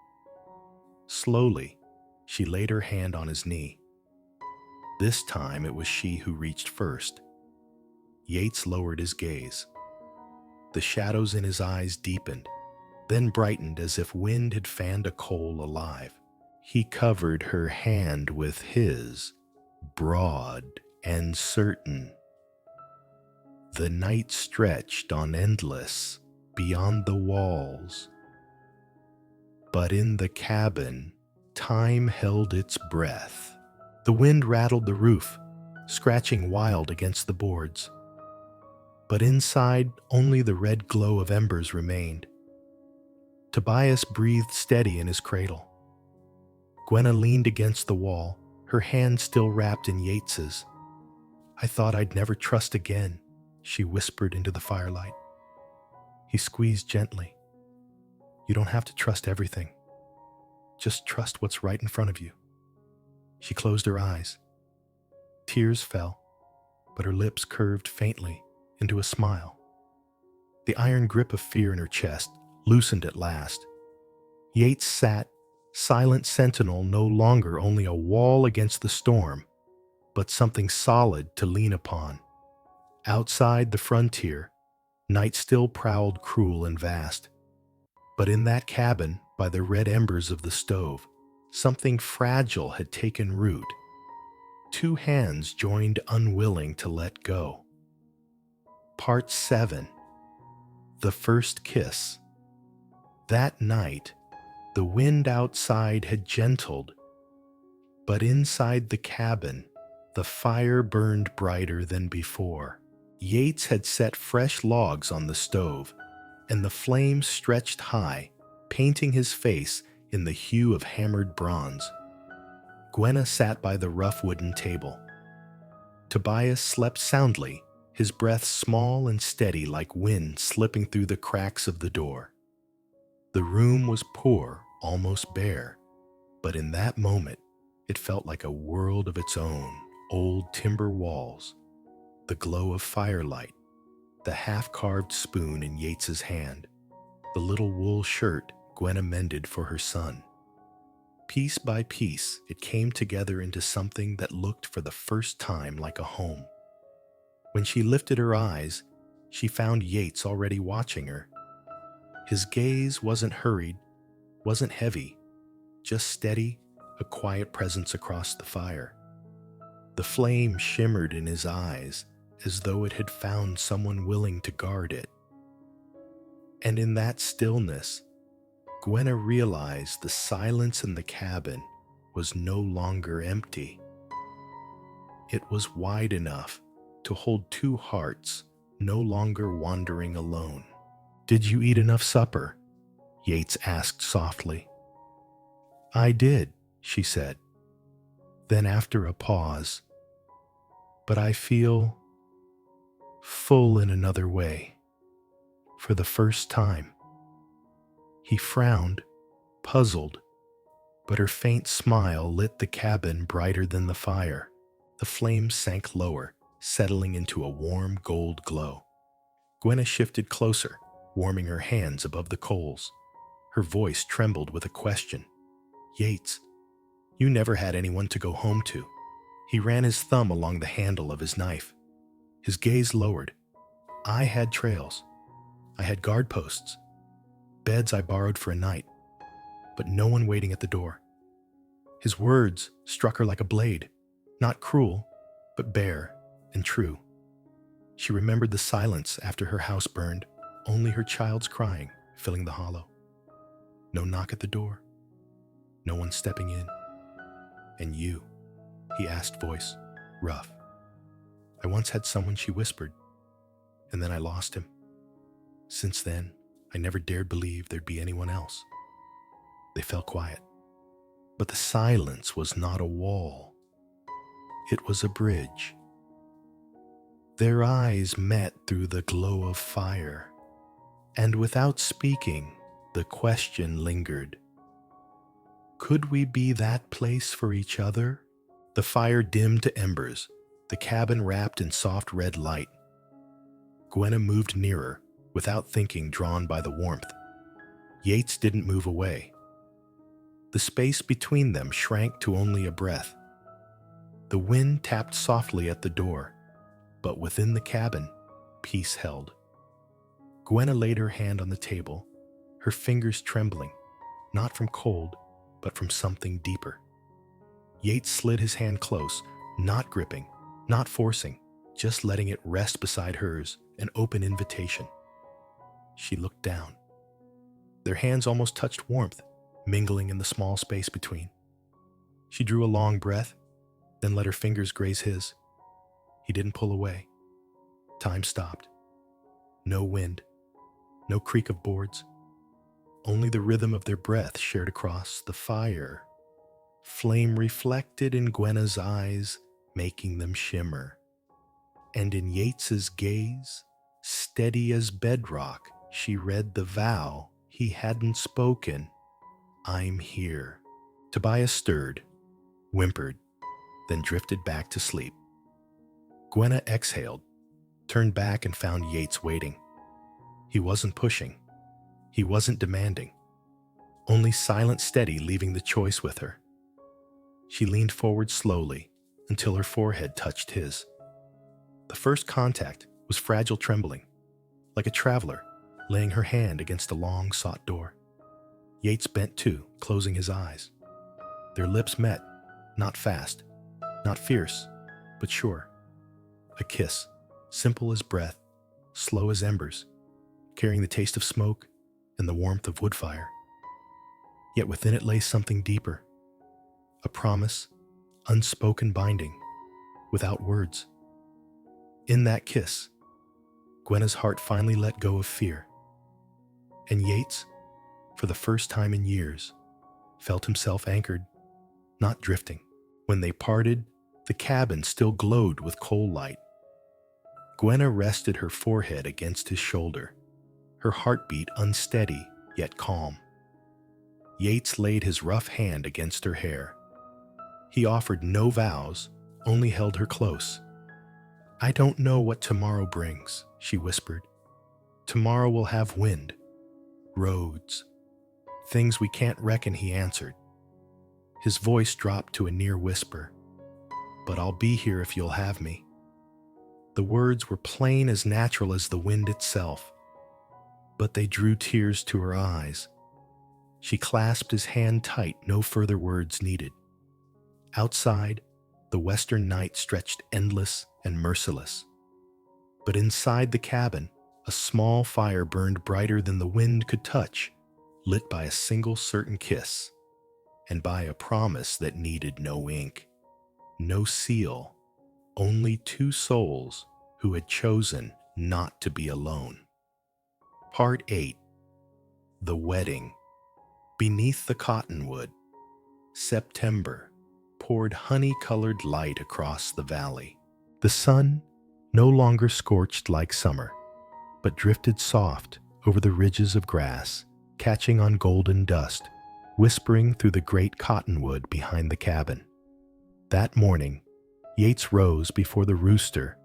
Slowly, she laid her hand on his knee. This time it was she who reached first. Yates lowered his gaze. The shadows in his eyes deepened, then brightened as if wind had fanned a coal alive. He covered her hand with his, broad and certain. The night stretched on endless beyond the walls. But in the cabin, time held its breath. The wind rattled the roof, scratching wild against the boards. But inside, only the red glow of embers remained. Tobias breathed steady in his cradle. Gwenna leaned against the wall, her hand still wrapped in Yates's. I thought I'd never trust again, she whispered into the firelight. He squeezed gently. You don't have to trust everything. Just trust what's right in front of you. She closed her eyes. Tears fell, but her lips curved faintly into a smile. The iron grip of fear in her chest loosened at last. Yates sat, silent sentinel, no longer only a wall against the storm, but something solid to lean upon. Outside the frontier, night still prowled cruel and vast. But in that cabin, by the red embers of the stove, something fragile had taken root. Two hands joined, unwilling to let go. Part 7. The First Kiss. That night, the wind outside had gentled, but inside the cabin, the fire burned brighter than before. Yates had set fresh logs on the stove, and the flames stretched high, painting his face in the hue of hammered bronze. Gwenna sat by the rough wooden table. Tobias slept soundly, his breath small and steady like wind slipping through the cracks of the door. The room was poor, almost bare, but in that moment it felt like a world of its own, old timber walls, the glow of firelight, the half-carved spoon in Yates's hand, the little wool shirt Gwenna mended for her son. Piece by piece, it came together into something that looked for the first time like a home. When she lifted her eyes, she found Yates already watching her. His gaze wasn't hurried, wasn't heavy, just steady, a quiet presence across the fire. The flame shimmered in his eyes as though it had found someone willing to guard it. And in that stillness, Gwenna realized the silence in the cabin was no longer empty. It was wide enough to hold two hearts no longer wandering alone. "Did you eat enough supper?" Yates asked softly. "I did," she said. Then after a pause, "But I feel full in another way, for the first time." He frowned, puzzled, but her faint smile lit the cabin brighter than the fire. The flames sank lower, settling into a warm gold glow. Gwenna shifted closer, warming her hands above the coals. Her voice trembled with a question. "Yates, you never had anyone to go home to." He ran his thumb along the handle of his knife. His gaze lowered. "I had trails. I had guard posts. Beds I borrowed for a night, but no one waiting at the door." His words struck her like a blade, not cruel, but bare and true. She remembered the silence after her house burned, only her child's crying filling the hollow. No knock at the door, no one stepping in. "And you?" he asked, voice rough. "I once had someone," she whispered, "and then I lost him. Since then, I never dared believe there'd be anyone else." They fell quiet. But the silence was not a wall. It was a bridge. Their eyes met through the glow of fire, and without speaking, the question lingered. Could we be that place for each other? The fire dimmed to embers, the cabin wrapped in soft red light. Gwenna moved nearer, without thinking, drawn by the warmth. Yates didn't move away. The space between them shrank to only a breath. The wind tapped softly at the door, but within the cabin, peace held. Gwenna laid her hand on the table, her fingers trembling, not from cold, but from something deeper. Yates slid his hand close, not gripping, not forcing, just letting it rest beside hers, an open invitation. She looked down. Their hands almost touched warmth, mingling in the small space between. She drew a long breath, then let her fingers graze his. He didn't pull away. Time stopped. No wind, no creak of boards, only the rhythm of their breath shared across the fire. Flame reflected in Gwenna's eyes, making them shimmer. And in Yates's gaze, steady as bedrock, she read the vow he hadn't spoken. "I'm here." Tobias stirred, whimpered, then drifted back to sleep. Gwenna exhaled, turned back and found Yates waiting. He wasn't pushing. He wasn't demanding. Only silent steady, leaving the choice with her. She leaned forward slowly until her forehead touched his. The first contact was fragile trembling, like a traveler laying her hand against a long-sought door. Yates bent too, closing his eyes. Their lips met, not fast, not fierce, but sure. A kiss, simple as breath, slow as embers, carrying the taste of smoke and the warmth of wood fire. Yet within it lay something deeper, a promise, unspoken binding, without words. In that kiss, Gwenna's heart finally let go of fear. And Yates, for the first time in years, felt himself anchored, not drifting. When they parted, the cabin still glowed with coal light. Gwenna rested her forehead against his shoulder, her heartbeat unsteady yet calm. Yates laid his rough hand against her hair. He offered no vows, only held her close. "I don't know what tomorrow brings," she whispered. "Tomorrow will have wind, roads, things we can't reckon," he answered. His voice dropped to a near whisper. "But I'll be here if you'll have me." The words were plain as natural as the wind itself, but they drew tears to her eyes. She clasped his hand tight, no further words needed. Outside, the western night stretched endless and merciless. But inside the cabin, a small fire burned brighter than the wind could touch, lit by a single certain kiss, and by a promise that needed no ink, no seal, only two souls who had chosen not to be alone. Part 8. The Wedding. Beneath the cottonwood, September poured honey-colored light across the valley. The sun no longer scorched like summer, but drifted soft over the ridges of grass, catching on golden dust, whispering through the great cottonwood behind the cabin. That morning, Yates rose before the rooster,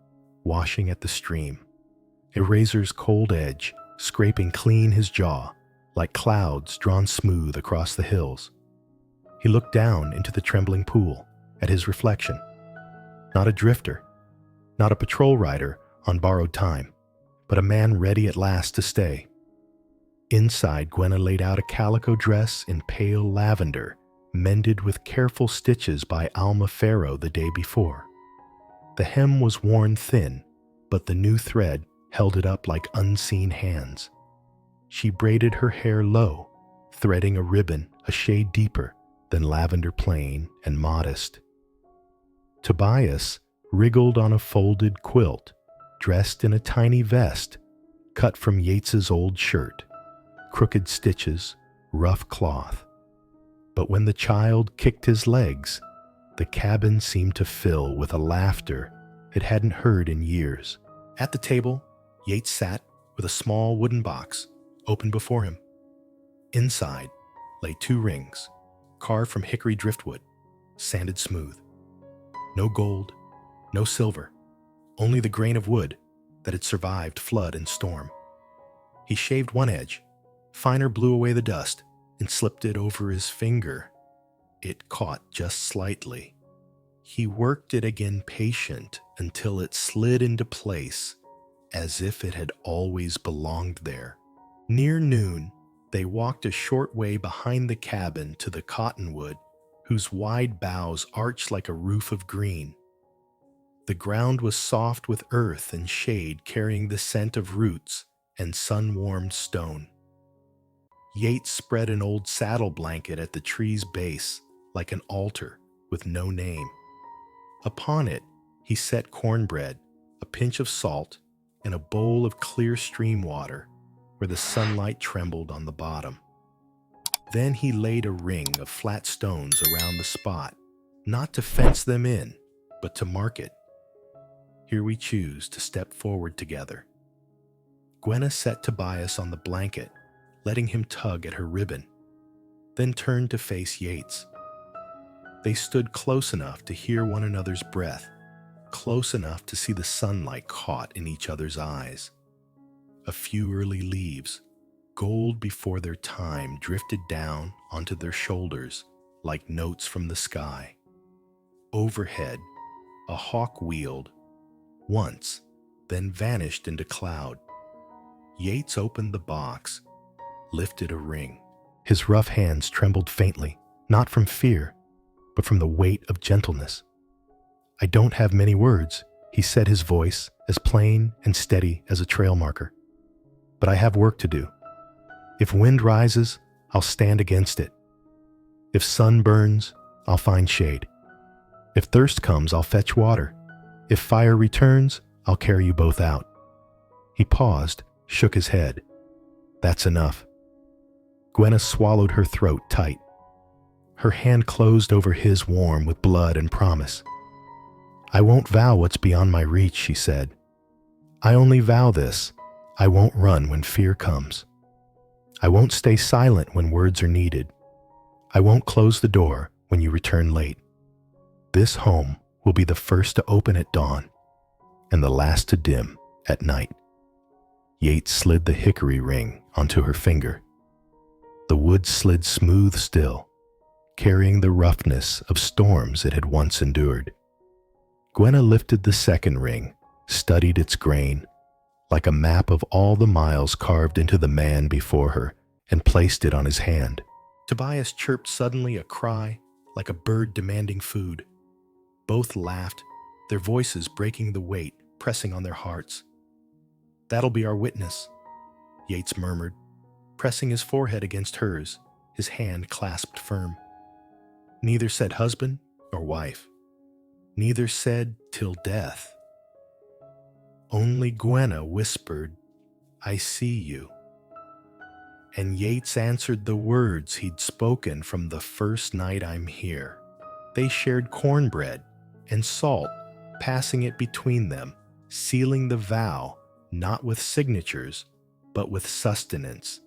washing at the stream, a razor's cold edge scraping clean his jaw like clouds drawn smooth across the hills. He looked down into the trembling pool at his reflection. Not a drifter, not a patrol rider on borrowed time, but a man ready at last to stay. Inside, Gwenna laid out a calico dress in pale lavender, mended with careful stitches by Alma Farrow the day before. The hem was worn thin, but the new thread held it up like unseen hands. She braided her hair low, threading a ribbon a shade deeper than lavender plain and modest. Tobias wriggled on a folded quilt, dressed in a tiny vest cut from Yates's old shirt, crooked stitches, rough cloth. But when the child kicked his legs, the cabin seemed to fill with a laughter it hadn't heard in years. At the table, Yates sat with a small wooden box open before him. Inside lay 2 rings, carved from hickory driftwood, sanded smooth. No gold, no silver, only the grain of wood that had survived flood and storm. He shaved one edge, finer blew away the dust, and slipped it over his finger. It caught just slightly. He worked it again, patient, until it slid into place, as if it had always belonged there. Near noon, they walked a short way behind the cabin to the cottonwood, whose wide boughs arched like a roof of green. The ground was soft with earth and shade, carrying the scent of roots and sun-warmed stone. Yates spread an old saddle blanket at the tree's base, like an altar with no name. Upon it, he set cornbread, a pinch of salt, and a bowl of clear stream water, where the sunlight trembled on the bottom. Then he laid a ring of flat stones around the spot, not to fence them in, but to mark it. Here we choose to step forward together. Gwenna set Tobias on the blanket, letting him tug at her ribbon, then turned to face Yates. They stood close enough to hear one another's breath, close enough to see the sunlight caught in each other's eyes. A few early leaves, gold before their time, drifted down onto their shoulders like notes from the sky. Overhead, a hawk wheeled, once, then vanished into cloud. Yates opened the box, lifted a ring. His rough hands trembled faintly, not from fear, but from the weight of gentleness. "I don't have many words," he said, his voice as plain and steady as a trail marker. "But I have work to do. If wind rises, I'll stand against it. If sun burns, I'll find shade. If thirst comes, I'll fetch water. If fire returns, I'll carry you both out." He paused, shook his head. "That's enough." Gwenna swallowed her throat tight. Her hand closed over his warm with blood and promise. "I won't vow what's beyond my reach," she said. "I only vow this: I won't run when fear comes. I won't stay silent when words are needed. I won't close the door when you return late. This home will be the first to open at dawn and the last to dim at night. Yates slid the hickory ring onto her finger. The wood slid smooth still, carrying the roughness of storms it had once endured. Gwenna lifted the second ring, studied its grain, like a map of all the miles carved into the man before her, and placed it on his hand. Tobias chirped suddenly, a cry, like a bird demanding food. Both laughed, their voices breaking the weight, pressing on their hearts. "That'll be our witness," Yates murmured, pressing his forehead against hers, his hand clasped firm. Neither said husband or wife. Neither said till death. Only Gwenna whispered, "I see you." And Yates answered the words he'd spoken from the first night I'm here. They shared cornbread and salt, passing it between them, sealing the vow, not with signatures, but with sustenance.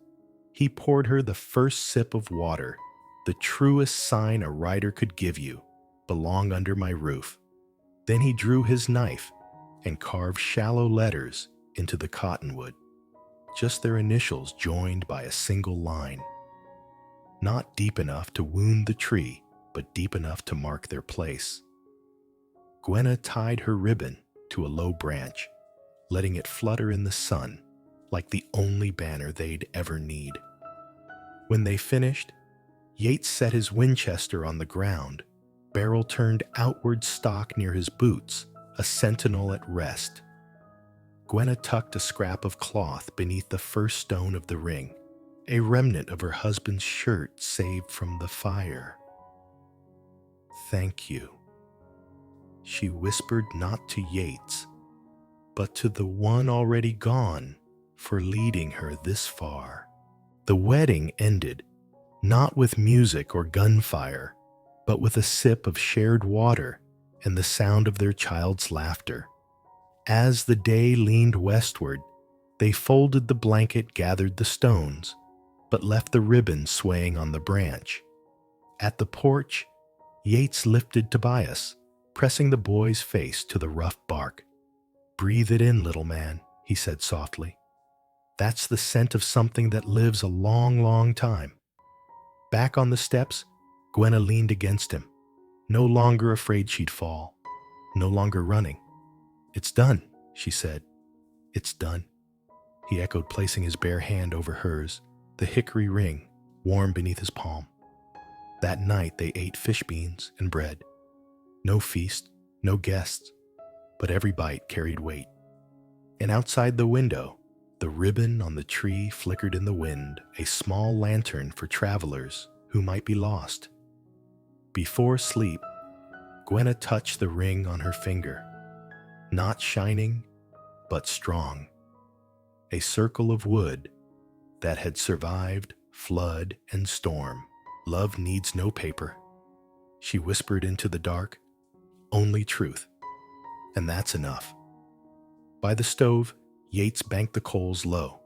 He poured her the first sip of water, the truest sign a writer could give you, "Belong under my roof." Then he drew his knife and carved shallow letters into the cottonwood, just their initials joined by a single line. Not deep enough to wound the tree, but deep enough to mark their place. Gwenna tied her ribbon to a low branch, letting it flutter in the sun like the only banner they'd ever need. When they finished, Yates set his Winchester on the ground, barrel turned outward stock near his boots, a sentinel at rest. Gwenna tucked a scrap of cloth beneath the first stone of the ring, a remnant of her husband's shirt saved from the fire. "Thank you," she whispered, not to Yates, but to the one already gone, for leading her this far. The wedding ended, not with music or gunfire, but with a sip of shared water and the sound of their child's laughter. As the day leaned westward, they folded the blanket, gathered the stones, but left the ribbon swaying on the branch. At the porch, Yates lifted Tobias, pressing the boy's face to the rough bark. "Breathe it in, little man," he said softly. "That's the scent of something that lives a long, long time." Back on the steps, Gwenna leaned against him, no longer afraid she'd fall, no longer running. "It's done," she said. "It's done," he echoed, placing his bare hand over hers, the hickory ring warm beneath his palm. That night they ate fish beans and bread. No feast, no guests, but every bite carried weight. And outside the window, the ribbon on the tree flickered in the wind, a small lantern for travelers who might be lost. Before sleep, Gwenna touched the ring on her finger, not shining, but strong. A circle of wood that had survived flood and storm. "Love needs no paper," she whispered into the dark. "Only truth. And that's enough." By the stove, Yates banked the coals low,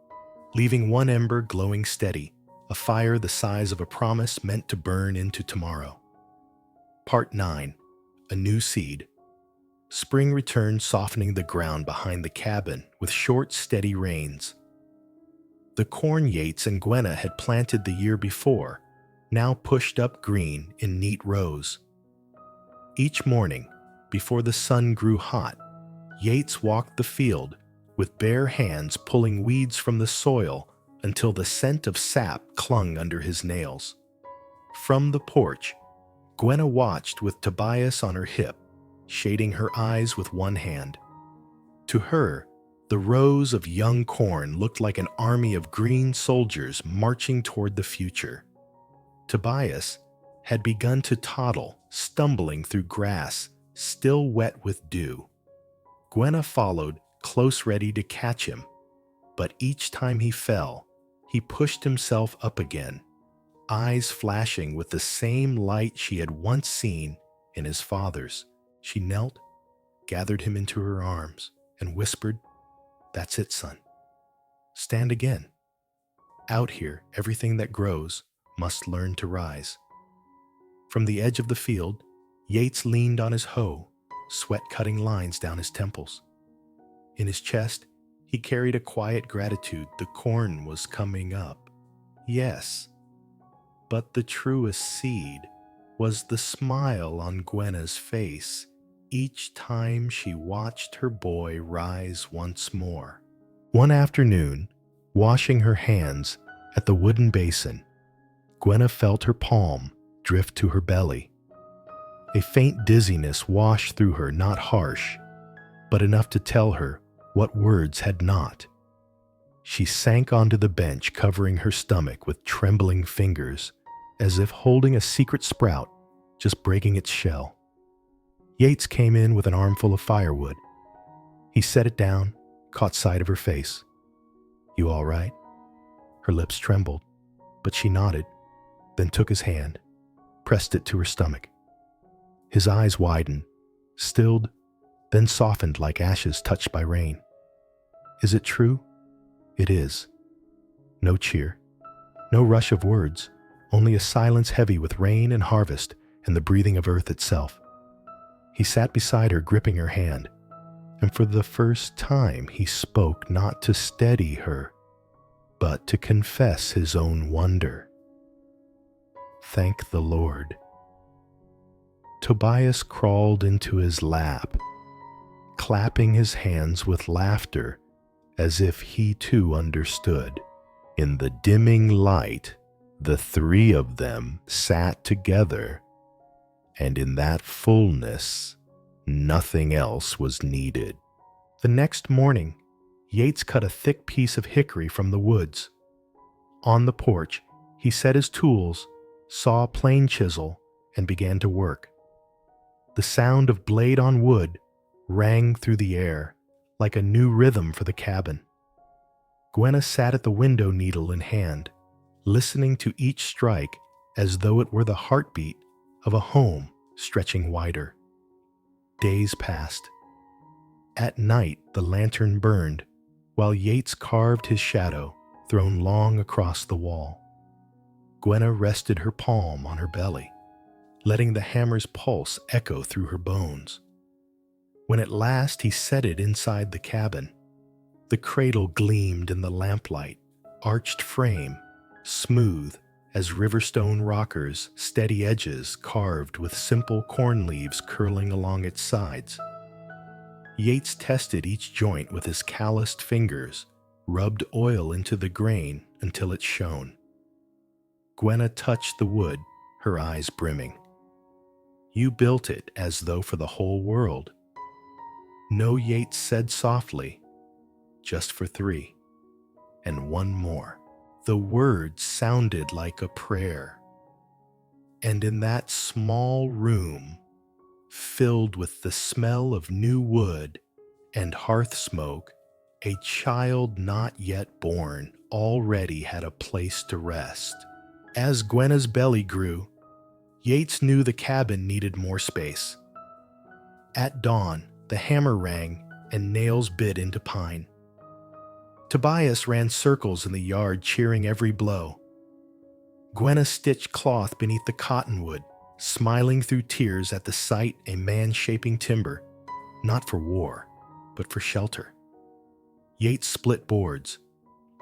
leaving one ember glowing steady, a fire the size of a promise meant to burn into tomorrow. Part 9. A New Seed. Spring returned, softening the ground behind the cabin with short, steady rains. The corn Yates and Gwenna had planted the year before now pushed up green in neat rows. Each morning, before the sun grew hot, Yates walked the field with bare hands pulling weeds from the soil until the scent of sap clung under his nails. From the porch, Gwenna watched with Tobias on her hip, shading her eyes with one hand. To her, the rows of young corn looked like an army of green soldiers marching toward the future. Tobias had begun to toddle, stumbling through grass, still wet with dew. Gwenna followed, close ready to catch him, but each time he fell, he pushed himself up again, eyes flashing with the same light she had once seen in his father's. She knelt, gathered him into her arms, and whispered, "That's it, son. Stand again. Out here, everything that grows must learn to rise." From the edge of the field, Yates leaned on his hoe, sweat cutting lines down his temples. In his chest, he carried a quiet gratitude the corn was coming up. Yes, but the truest seed was the smile on Gwenna's face each time she watched her boy rise once more. One afternoon, washing her hands at the wooden basin, Gwenna felt her palm drift to her belly. A faint dizziness washed through her, not harsh, but enough to tell her what words had not. She sank onto the bench, covering her stomach with trembling fingers, as if holding a secret sprout just breaking its shell. Yates came in with an armful of firewood. He set it down, caught sight of her face. "You all right?" Her lips trembled, but she nodded, then took his hand, pressed it to her stomach. His eyes widened, stilled, then softened like ashes touched by rain. "Is it true?" "It is." No cheer, no rush of words, only a silence heavy with rain and harvest and the breathing of earth itself. He sat beside her, gripping her hand, and for the first time he spoke not to steady her, but to confess his own wonder. "Thank the Lord." Tobias crawled into his lap, clapping his hands with laughter as if he too understood. In the dimming light, the three of them sat together, and in that fullness, nothing else was needed. The next morning, Yates cut a thick piece of hickory from the woods. On the porch, he set his tools, saw a plane chisel, and began to work. The sound of blade on wood rang through the air like a new rhythm for the cabin. Gwenna sat at the window, needle in hand, listening to each strike as though it were the heartbeat of a home stretching wider. Days passed. At night, the lantern burned, while Yates carved his shadow, thrown long across the wall. Gwenna rested her palm on her belly, letting the hammer's pulse echo through her bones. When at last he set it inside the cabin, the cradle gleamed in the lamplight, arched frame, smooth as riverstone rockers, steady edges carved with simple corn leaves curling along its sides. Yates tested each joint with his calloused fingers, rubbed oil into the grain until it shone. Gwenna touched the wood, her eyes brimming. "You built it as though for the whole world." No, Yates said softly, "Just for three, and one more." The words sounded like a prayer. And in that small room, filled with the smell of new wood and hearth smoke, a child not yet born already had a place to rest. As Gwenna's belly grew, Yates knew the cabin needed more space. At dawn, the hammer rang and nails bit into pine. Tobias ran circles in the yard, cheering every blow. Gwenna stitched cloth beneath the cottonwood, smiling through tears at the sight a man shaping timber, not for war, but for shelter. Yates split boards,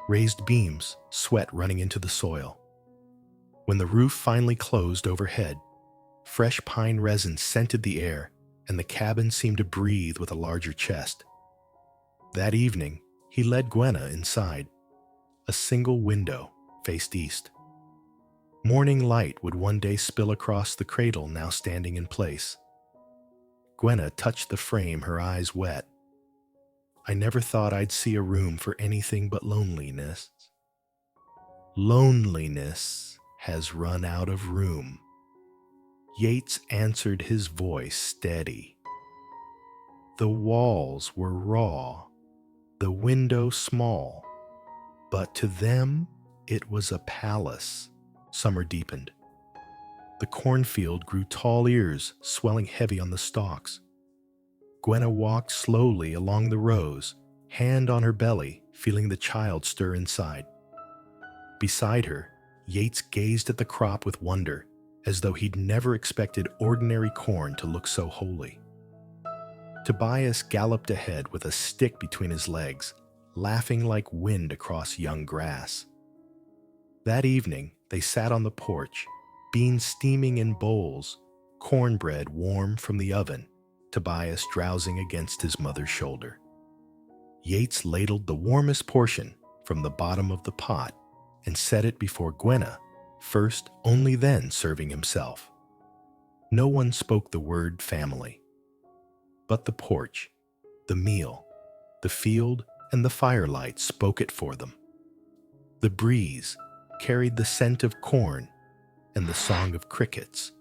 raised beams, sweat running into the soil. When the roof finally closed overhead, fresh pine resin scented the air, and the cabin seemed to breathe with a larger chest. That evening, he led Gwenna inside. A single window faced east. Morning light would one day spill across the cradle now standing in place. Gwenna touched the frame, her eyes wet. "I never thought I'd see a room for anything but loneliness. Loneliness has run out of room." Yates answered, his voice steady. The walls were raw, the window small, but to them it was a palace. Summer deepened. The cornfield grew tall ears, swelling heavy on the stalks. Gwenna walked slowly along the rows, hand on her belly, feeling the child stir inside. Beside her, Yates gazed at the crop with wonder, as though he'd never expected ordinary corn to look so holy. Tobias galloped ahead with a stick between his legs, laughing like wind across young grass. That evening, they sat on the porch, beans steaming in bowls, cornbread warm from the oven, Tobias drowsing against his mother's shoulder. Yates ladled the warmest portion from the bottom of the pot and set it before Gwenna, first, only then serving himself. No one spoke the word family. But the porch, the meal, the field, and the firelight spoke it for them. The breeze carried the scent of corn and the song of crickets.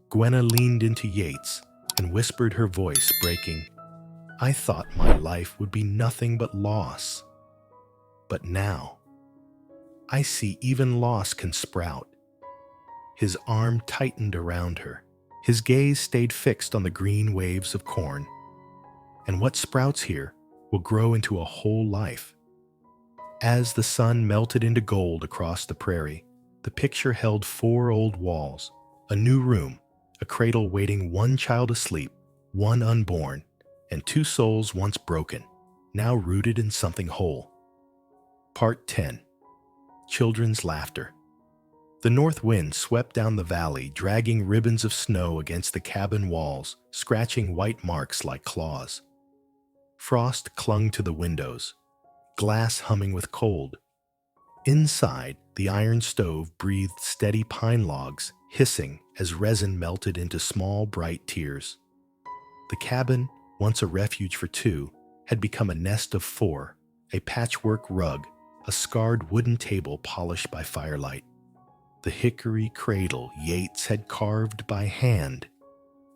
Gwenna leaned into Yates and whispered, her voice breaking, "I thought my life would be nothing but loss. But now, I see even loss can sprout." His arm tightened around her. His gaze stayed fixed on the green waves of corn. And what sprouts here will grow into a whole life. As the sun melted into gold across the prairie, the picture held 4 old walls, a new room, a cradle waiting one child asleep, one unborn, and 2 souls once broken, now rooted in something whole. Part 10. Children's Laughter. The north wind swept down the valley, dragging ribbons of snow against the cabin walls, scratching white marks like claws. Frost clung to the windows, glass humming with cold. Inside, the iron stove breathed steady pine logs, hissing as resin melted into small, bright tears. The cabin, once a refuge for 2, had become a nest of 4, a patchwork rug, a scarred wooden table polished by firelight. The hickory cradle Yates had carved by hand,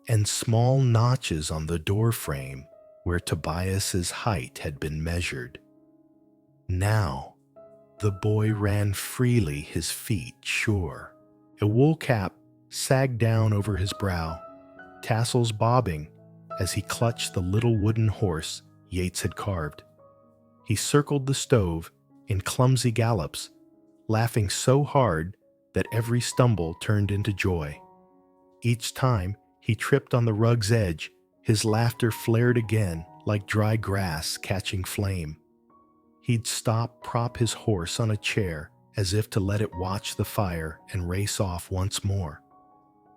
and small notches on the doorframe where Tobias's height had been measured. Now, the boy ran freely, his feet sure. A wool cap sagged down over his brow, tassels bobbing as he clutched the little wooden horse Yates had carved. He circled the stove in clumsy gallops, laughing so hard that every stumble turned into joy. Each time he tripped on the rug's edge, his laughter flared again like dry grass catching flame. He'd stop, prop his horse on a chair as if to let it watch the fire and race off once more.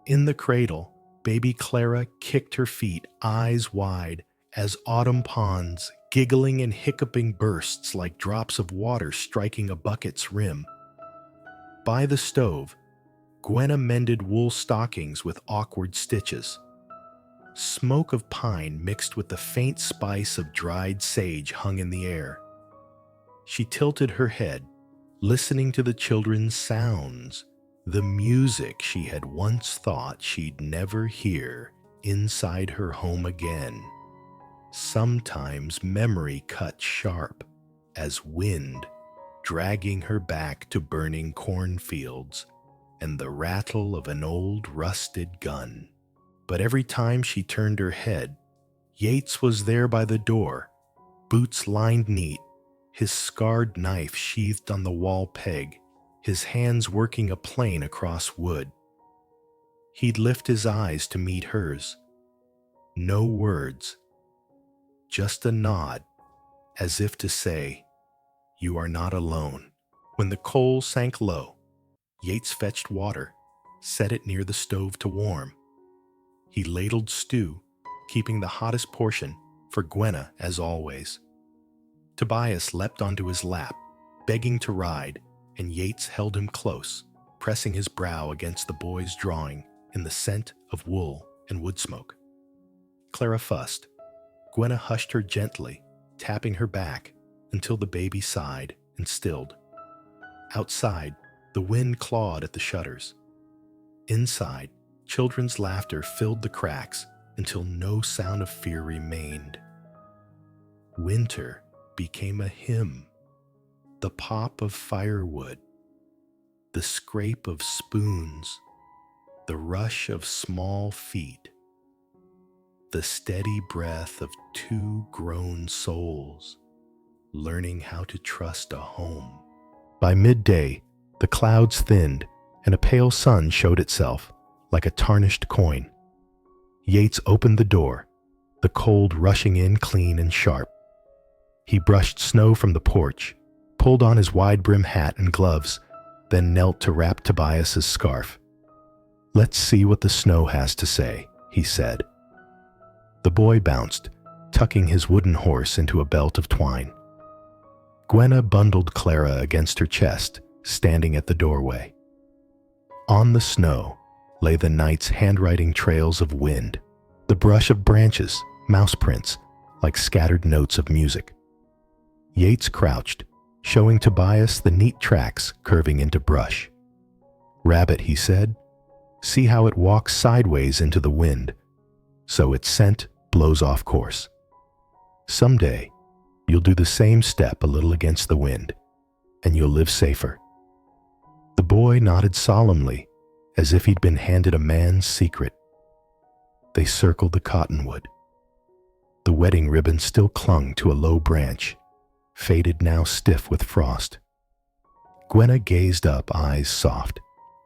In the cradle, baby Clara kicked her feet, eyes wide, as autumn ponds, giggling and hiccuping bursts like drops of water striking a bucket's rim. By the stove, Gwenna mended wool stockings with awkward stitches. Smoke of pine mixed with the faint spice of dried sage hung in the air. She tilted her head, listening to the children's sounds, the music she had once thought she'd never hear inside her home again. Sometimes memory cut sharp as wind, dragging her back to burning cornfields and the rattle of an old rusted gun. But every time she turned her head, Yates was there by the door, boots lined neat, his scarred knife sheathed on the wall peg, his hands working a plane across wood. He'd lift his eyes to meet hers. No words, just a nod, as if to say, "You are not alone." When the coal sank low, Yates fetched water, set it near the stove to warm. He ladled stew, keeping the hottest portion for Gwenna as always. Tobias leapt onto his lap, begging to ride, and Yates held him close, pressing his brow against the boy's drawing in the scent of wool and wood smoke. Clara fussed. Gwenna hushed her gently, tapping her back until the baby sighed and stilled. Outside, the wind clawed at the shutters. Inside, children's laughter filled the cracks until no sound of fear remained. Winter became a hymn, the pop of firewood, the scrape of spoons, the rush of small feet, the steady breath of 2 grown souls learning how to trust a home. By midday, the clouds thinned and a pale sun showed itself like a tarnished coin. Yates opened the door. the cold rushing in clean and sharp. He brushed snow from the porch, pulled on his wide-brim hat and gloves, then knelt to wrap Tobias's scarf. "Let's see what the snow has to say," he said. The boy bounced, tucking his wooden horse into a belt of twine. Gwenna bundled Clara against her chest, standing at the doorway. On the snow lay the night's handwriting trails of wind, the brush of branches, mouse prints, like scattered notes of music. Yates crouched, showing Tobias the neat tracks curving into brush. "Rabbit," he said, "see how it walks sideways into the wind, so its scent blows off course. Someday, you'll do the same step a little against the wind, and you'll live safer." The boy nodded solemnly, as if he'd been handed a man's secret. They circled the cottonwood. The wedding ribbon still clung to a low branch, faded now stiff with frost. Gwenna gazed up, eyes soft.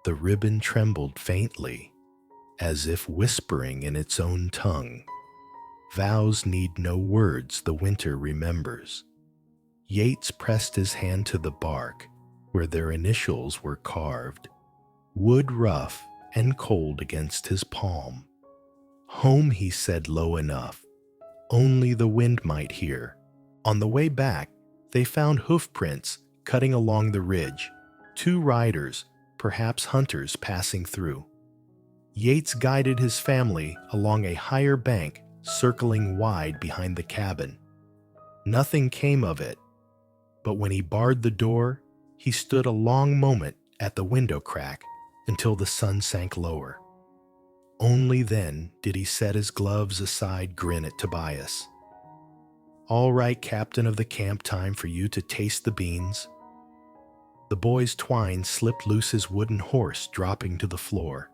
The ribbon trembled faintly, as if whispering in its own tongue. Vows need no words, the winter remembers. Yates pressed his hand to the bark, where their initials were carved, wood rough and cold against his palm. "Home," he said low enough, only the wind might hear. On the way back, they found hoof prints cutting along the ridge, 2 riders, perhaps hunters, passing through. Yates guided his family along a higher bank, circling wide behind the cabin. Nothing came of it, but when he barred the door, he stood a long moment at the window crack until the sun sank lower. Only then did he set his gloves aside, grin at Tobias. "All right, captain of the camp, time for you to taste the beans." The boy's twine slipped loose his wooden horse, dropping to the floor.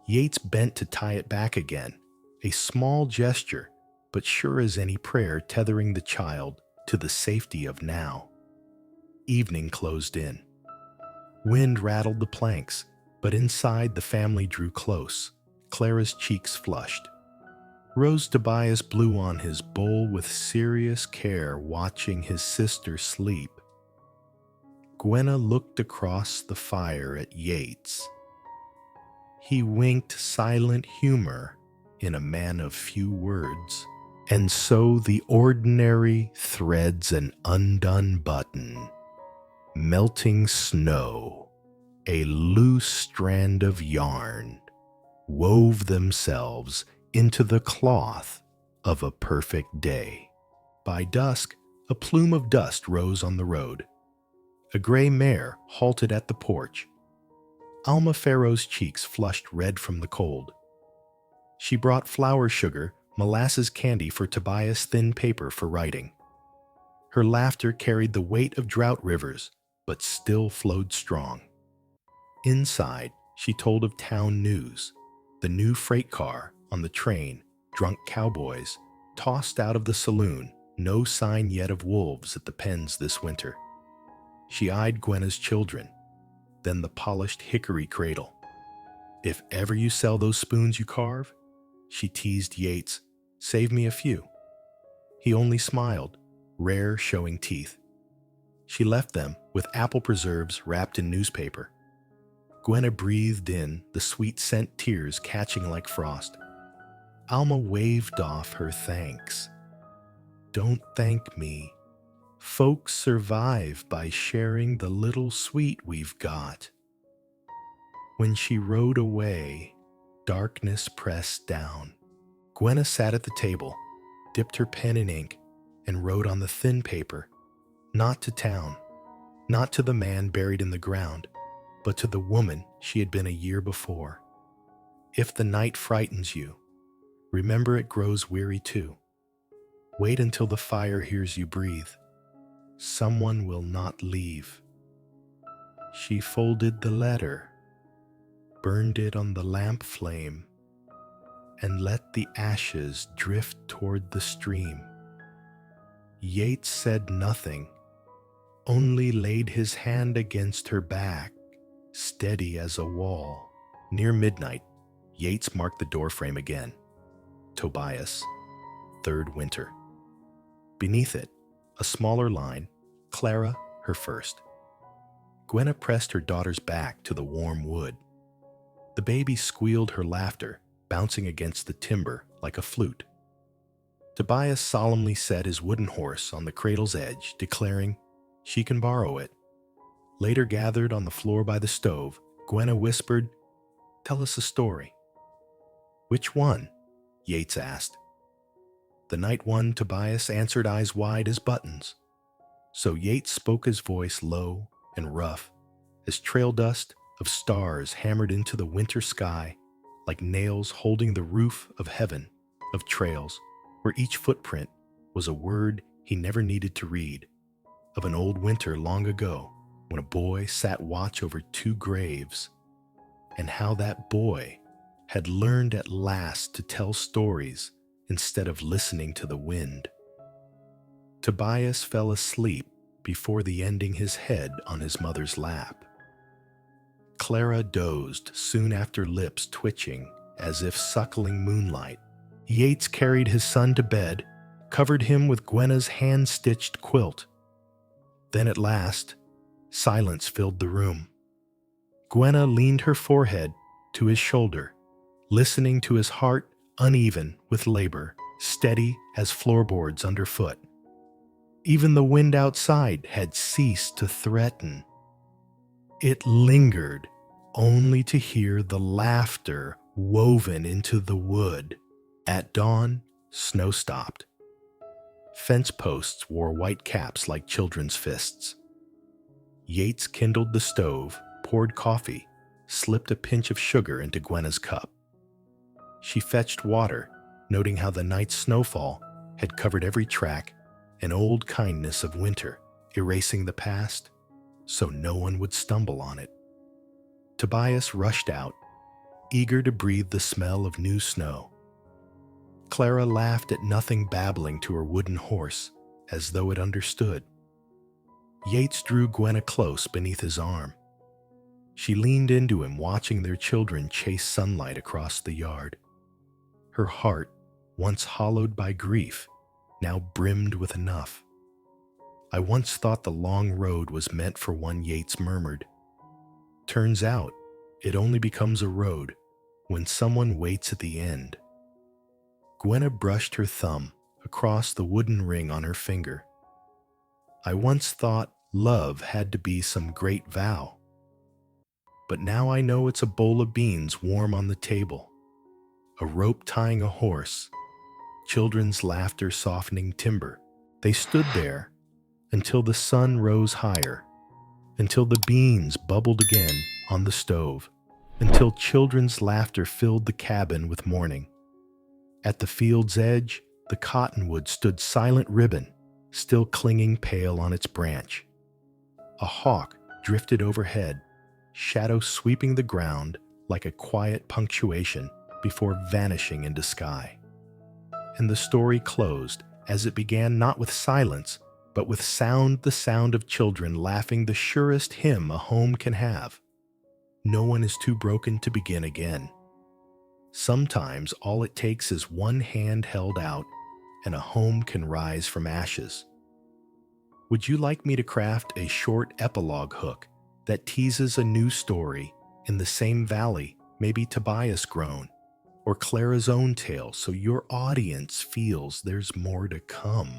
Yates bent to tie it back again, a small gesture, but sure as any prayer tethering the child to the safety of now. Evening closed in. Wind rattled the planks, but inside the family drew close. Clara's cheeks flushed. Rose Tobias blew on his bowl with serious care, watching his sister sleep. Gwenna looked across the fire at Yates. He winked silent humor in a man of few words, and so the ordinary threads an undone button, melting snow, a loose strand of yarn, wove themselves into the cloth of a perfect day. By dusk, a plume of dust rose on the road. A gray mare halted at the porch. Alma Farrow's cheeks flushed red from the cold. She brought flour sugar, molasses candy for Tobias, thin paper for writing. Her laughter carried the weight of drought rivers, but still flowed strong. Inside, she told of town news, the new freight car on the train, drunk cowboys, tossed out of the saloon, no sign yet of wolves at the pens this winter. She eyed Gwenna's children, then the polished hickory cradle. "If ever you sell those spoons you carve," she teased Yates, "save me a few." He only smiled, rare showing teeth. She left them with apple preserves wrapped in newspaper. Gwenna breathed in the sweet scent, tears catching like frost. Alma waved off her thanks. "Don't thank me. Folks survive by sharing the little sweet we've got." When she rode away, darkness pressed down. Gwenna sat at the table, dipped her pen in ink, and wrote on the thin paper, not to town, not to the man buried in the ground, but to the woman she had been a year before. "If the night frightens you, remember it grows weary too. Wait until the fire hears you breathe. Someone will not leave." She folded the letter, burned it on the lamp flame, and let the ashes drift toward the stream. Yates said nothing, only laid his hand against her back, steady as a wall. Near midnight, Yates marked the doorframe again. Tobias. third winter. Beneath it, a smaller line, Clara, her first. Gwenna pressed her daughter's back to the warm wood. The baby squealed her laughter, bouncing against the timber like a flute. Tobias solemnly set his wooden horse on the cradle's edge, declaring, "She can borrow it." Later gathered on the floor by the stove, Gwenna whispered, "Tell us a story." "Which one?" Yates asked. The night one, Tobias answered, eyes wide as buttons. So Yates spoke his voice low and rough, as trail dust of stars hammered into the winter sky like nails holding the roof of heaven, of trails, where each footprint was a word he never needed to read, of an old winter long ago when a boy sat watch over two graves, and how that boy had learned at last to tell stories instead of listening to the wind. Tobias fell asleep before the ending his head on his mother's lap. Clara dozed soon after, lips twitching as if suckling moonlight. Yates carried his son to bed, covered him with Gwenna's hand-stitched quilt. Then at last, silence filled the room. Gwenna leaned her forehead to his shoulder, listening to his heart uneven with labor, steady as floorboards underfoot. Even the wind outside had ceased to threaten. It lingered only to hear the laughter woven into the wood. At dawn, snow stopped. Fence posts wore white caps like children's fists. Yates kindled the stove, poured coffee, slipped a pinch of sugar into Gwenna's cup. She fetched water, noting how the night's snowfall had covered every track, an old kindness of winter, erasing the past so no one would stumble on it. Tobias rushed out, eager to breathe the smell of new snow. Clara laughed at nothing, babbling to her wooden horse as though it understood. Yates drew Gwenna close beneath his arm. She leaned into him, watching their children chase sunlight across the yard. Her heart, once hollowed by grief, now brimmed with enough. "I once thought the long road was meant for one," Yates murmured. "Turns out, it only becomes a road when someone waits at the end." Gwenna brushed her thumb across the wooden ring on her finger. "I once thought love had to be some great vow. But now I know it's a bowl of beans warm on the table, a rope tying a horse, children's laughter softening timber." They stood there until the sun rose higher, until the beans bubbled again on the stove, until children's laughter filled the cabin with morning. At the field's edge, the cottonwood stood silent ribbon, still clinging pale on its branch. A hawk drifted overhead, shadow sweeping the ground like a quiet punctuation before vanishing into sky. And the story closed as it began, not with silence, but with sound, the sound of children laughing, the surest hymn a home can have. No one is too broken to begin again. Sometimes all it takes is one hand held out, and a home can rise from ashes. Would you like me to craft a short epilogue hook that teases a new story in the same valley, maybe Tobias grown, or Clara's own tale, so your audience feels there's more to come?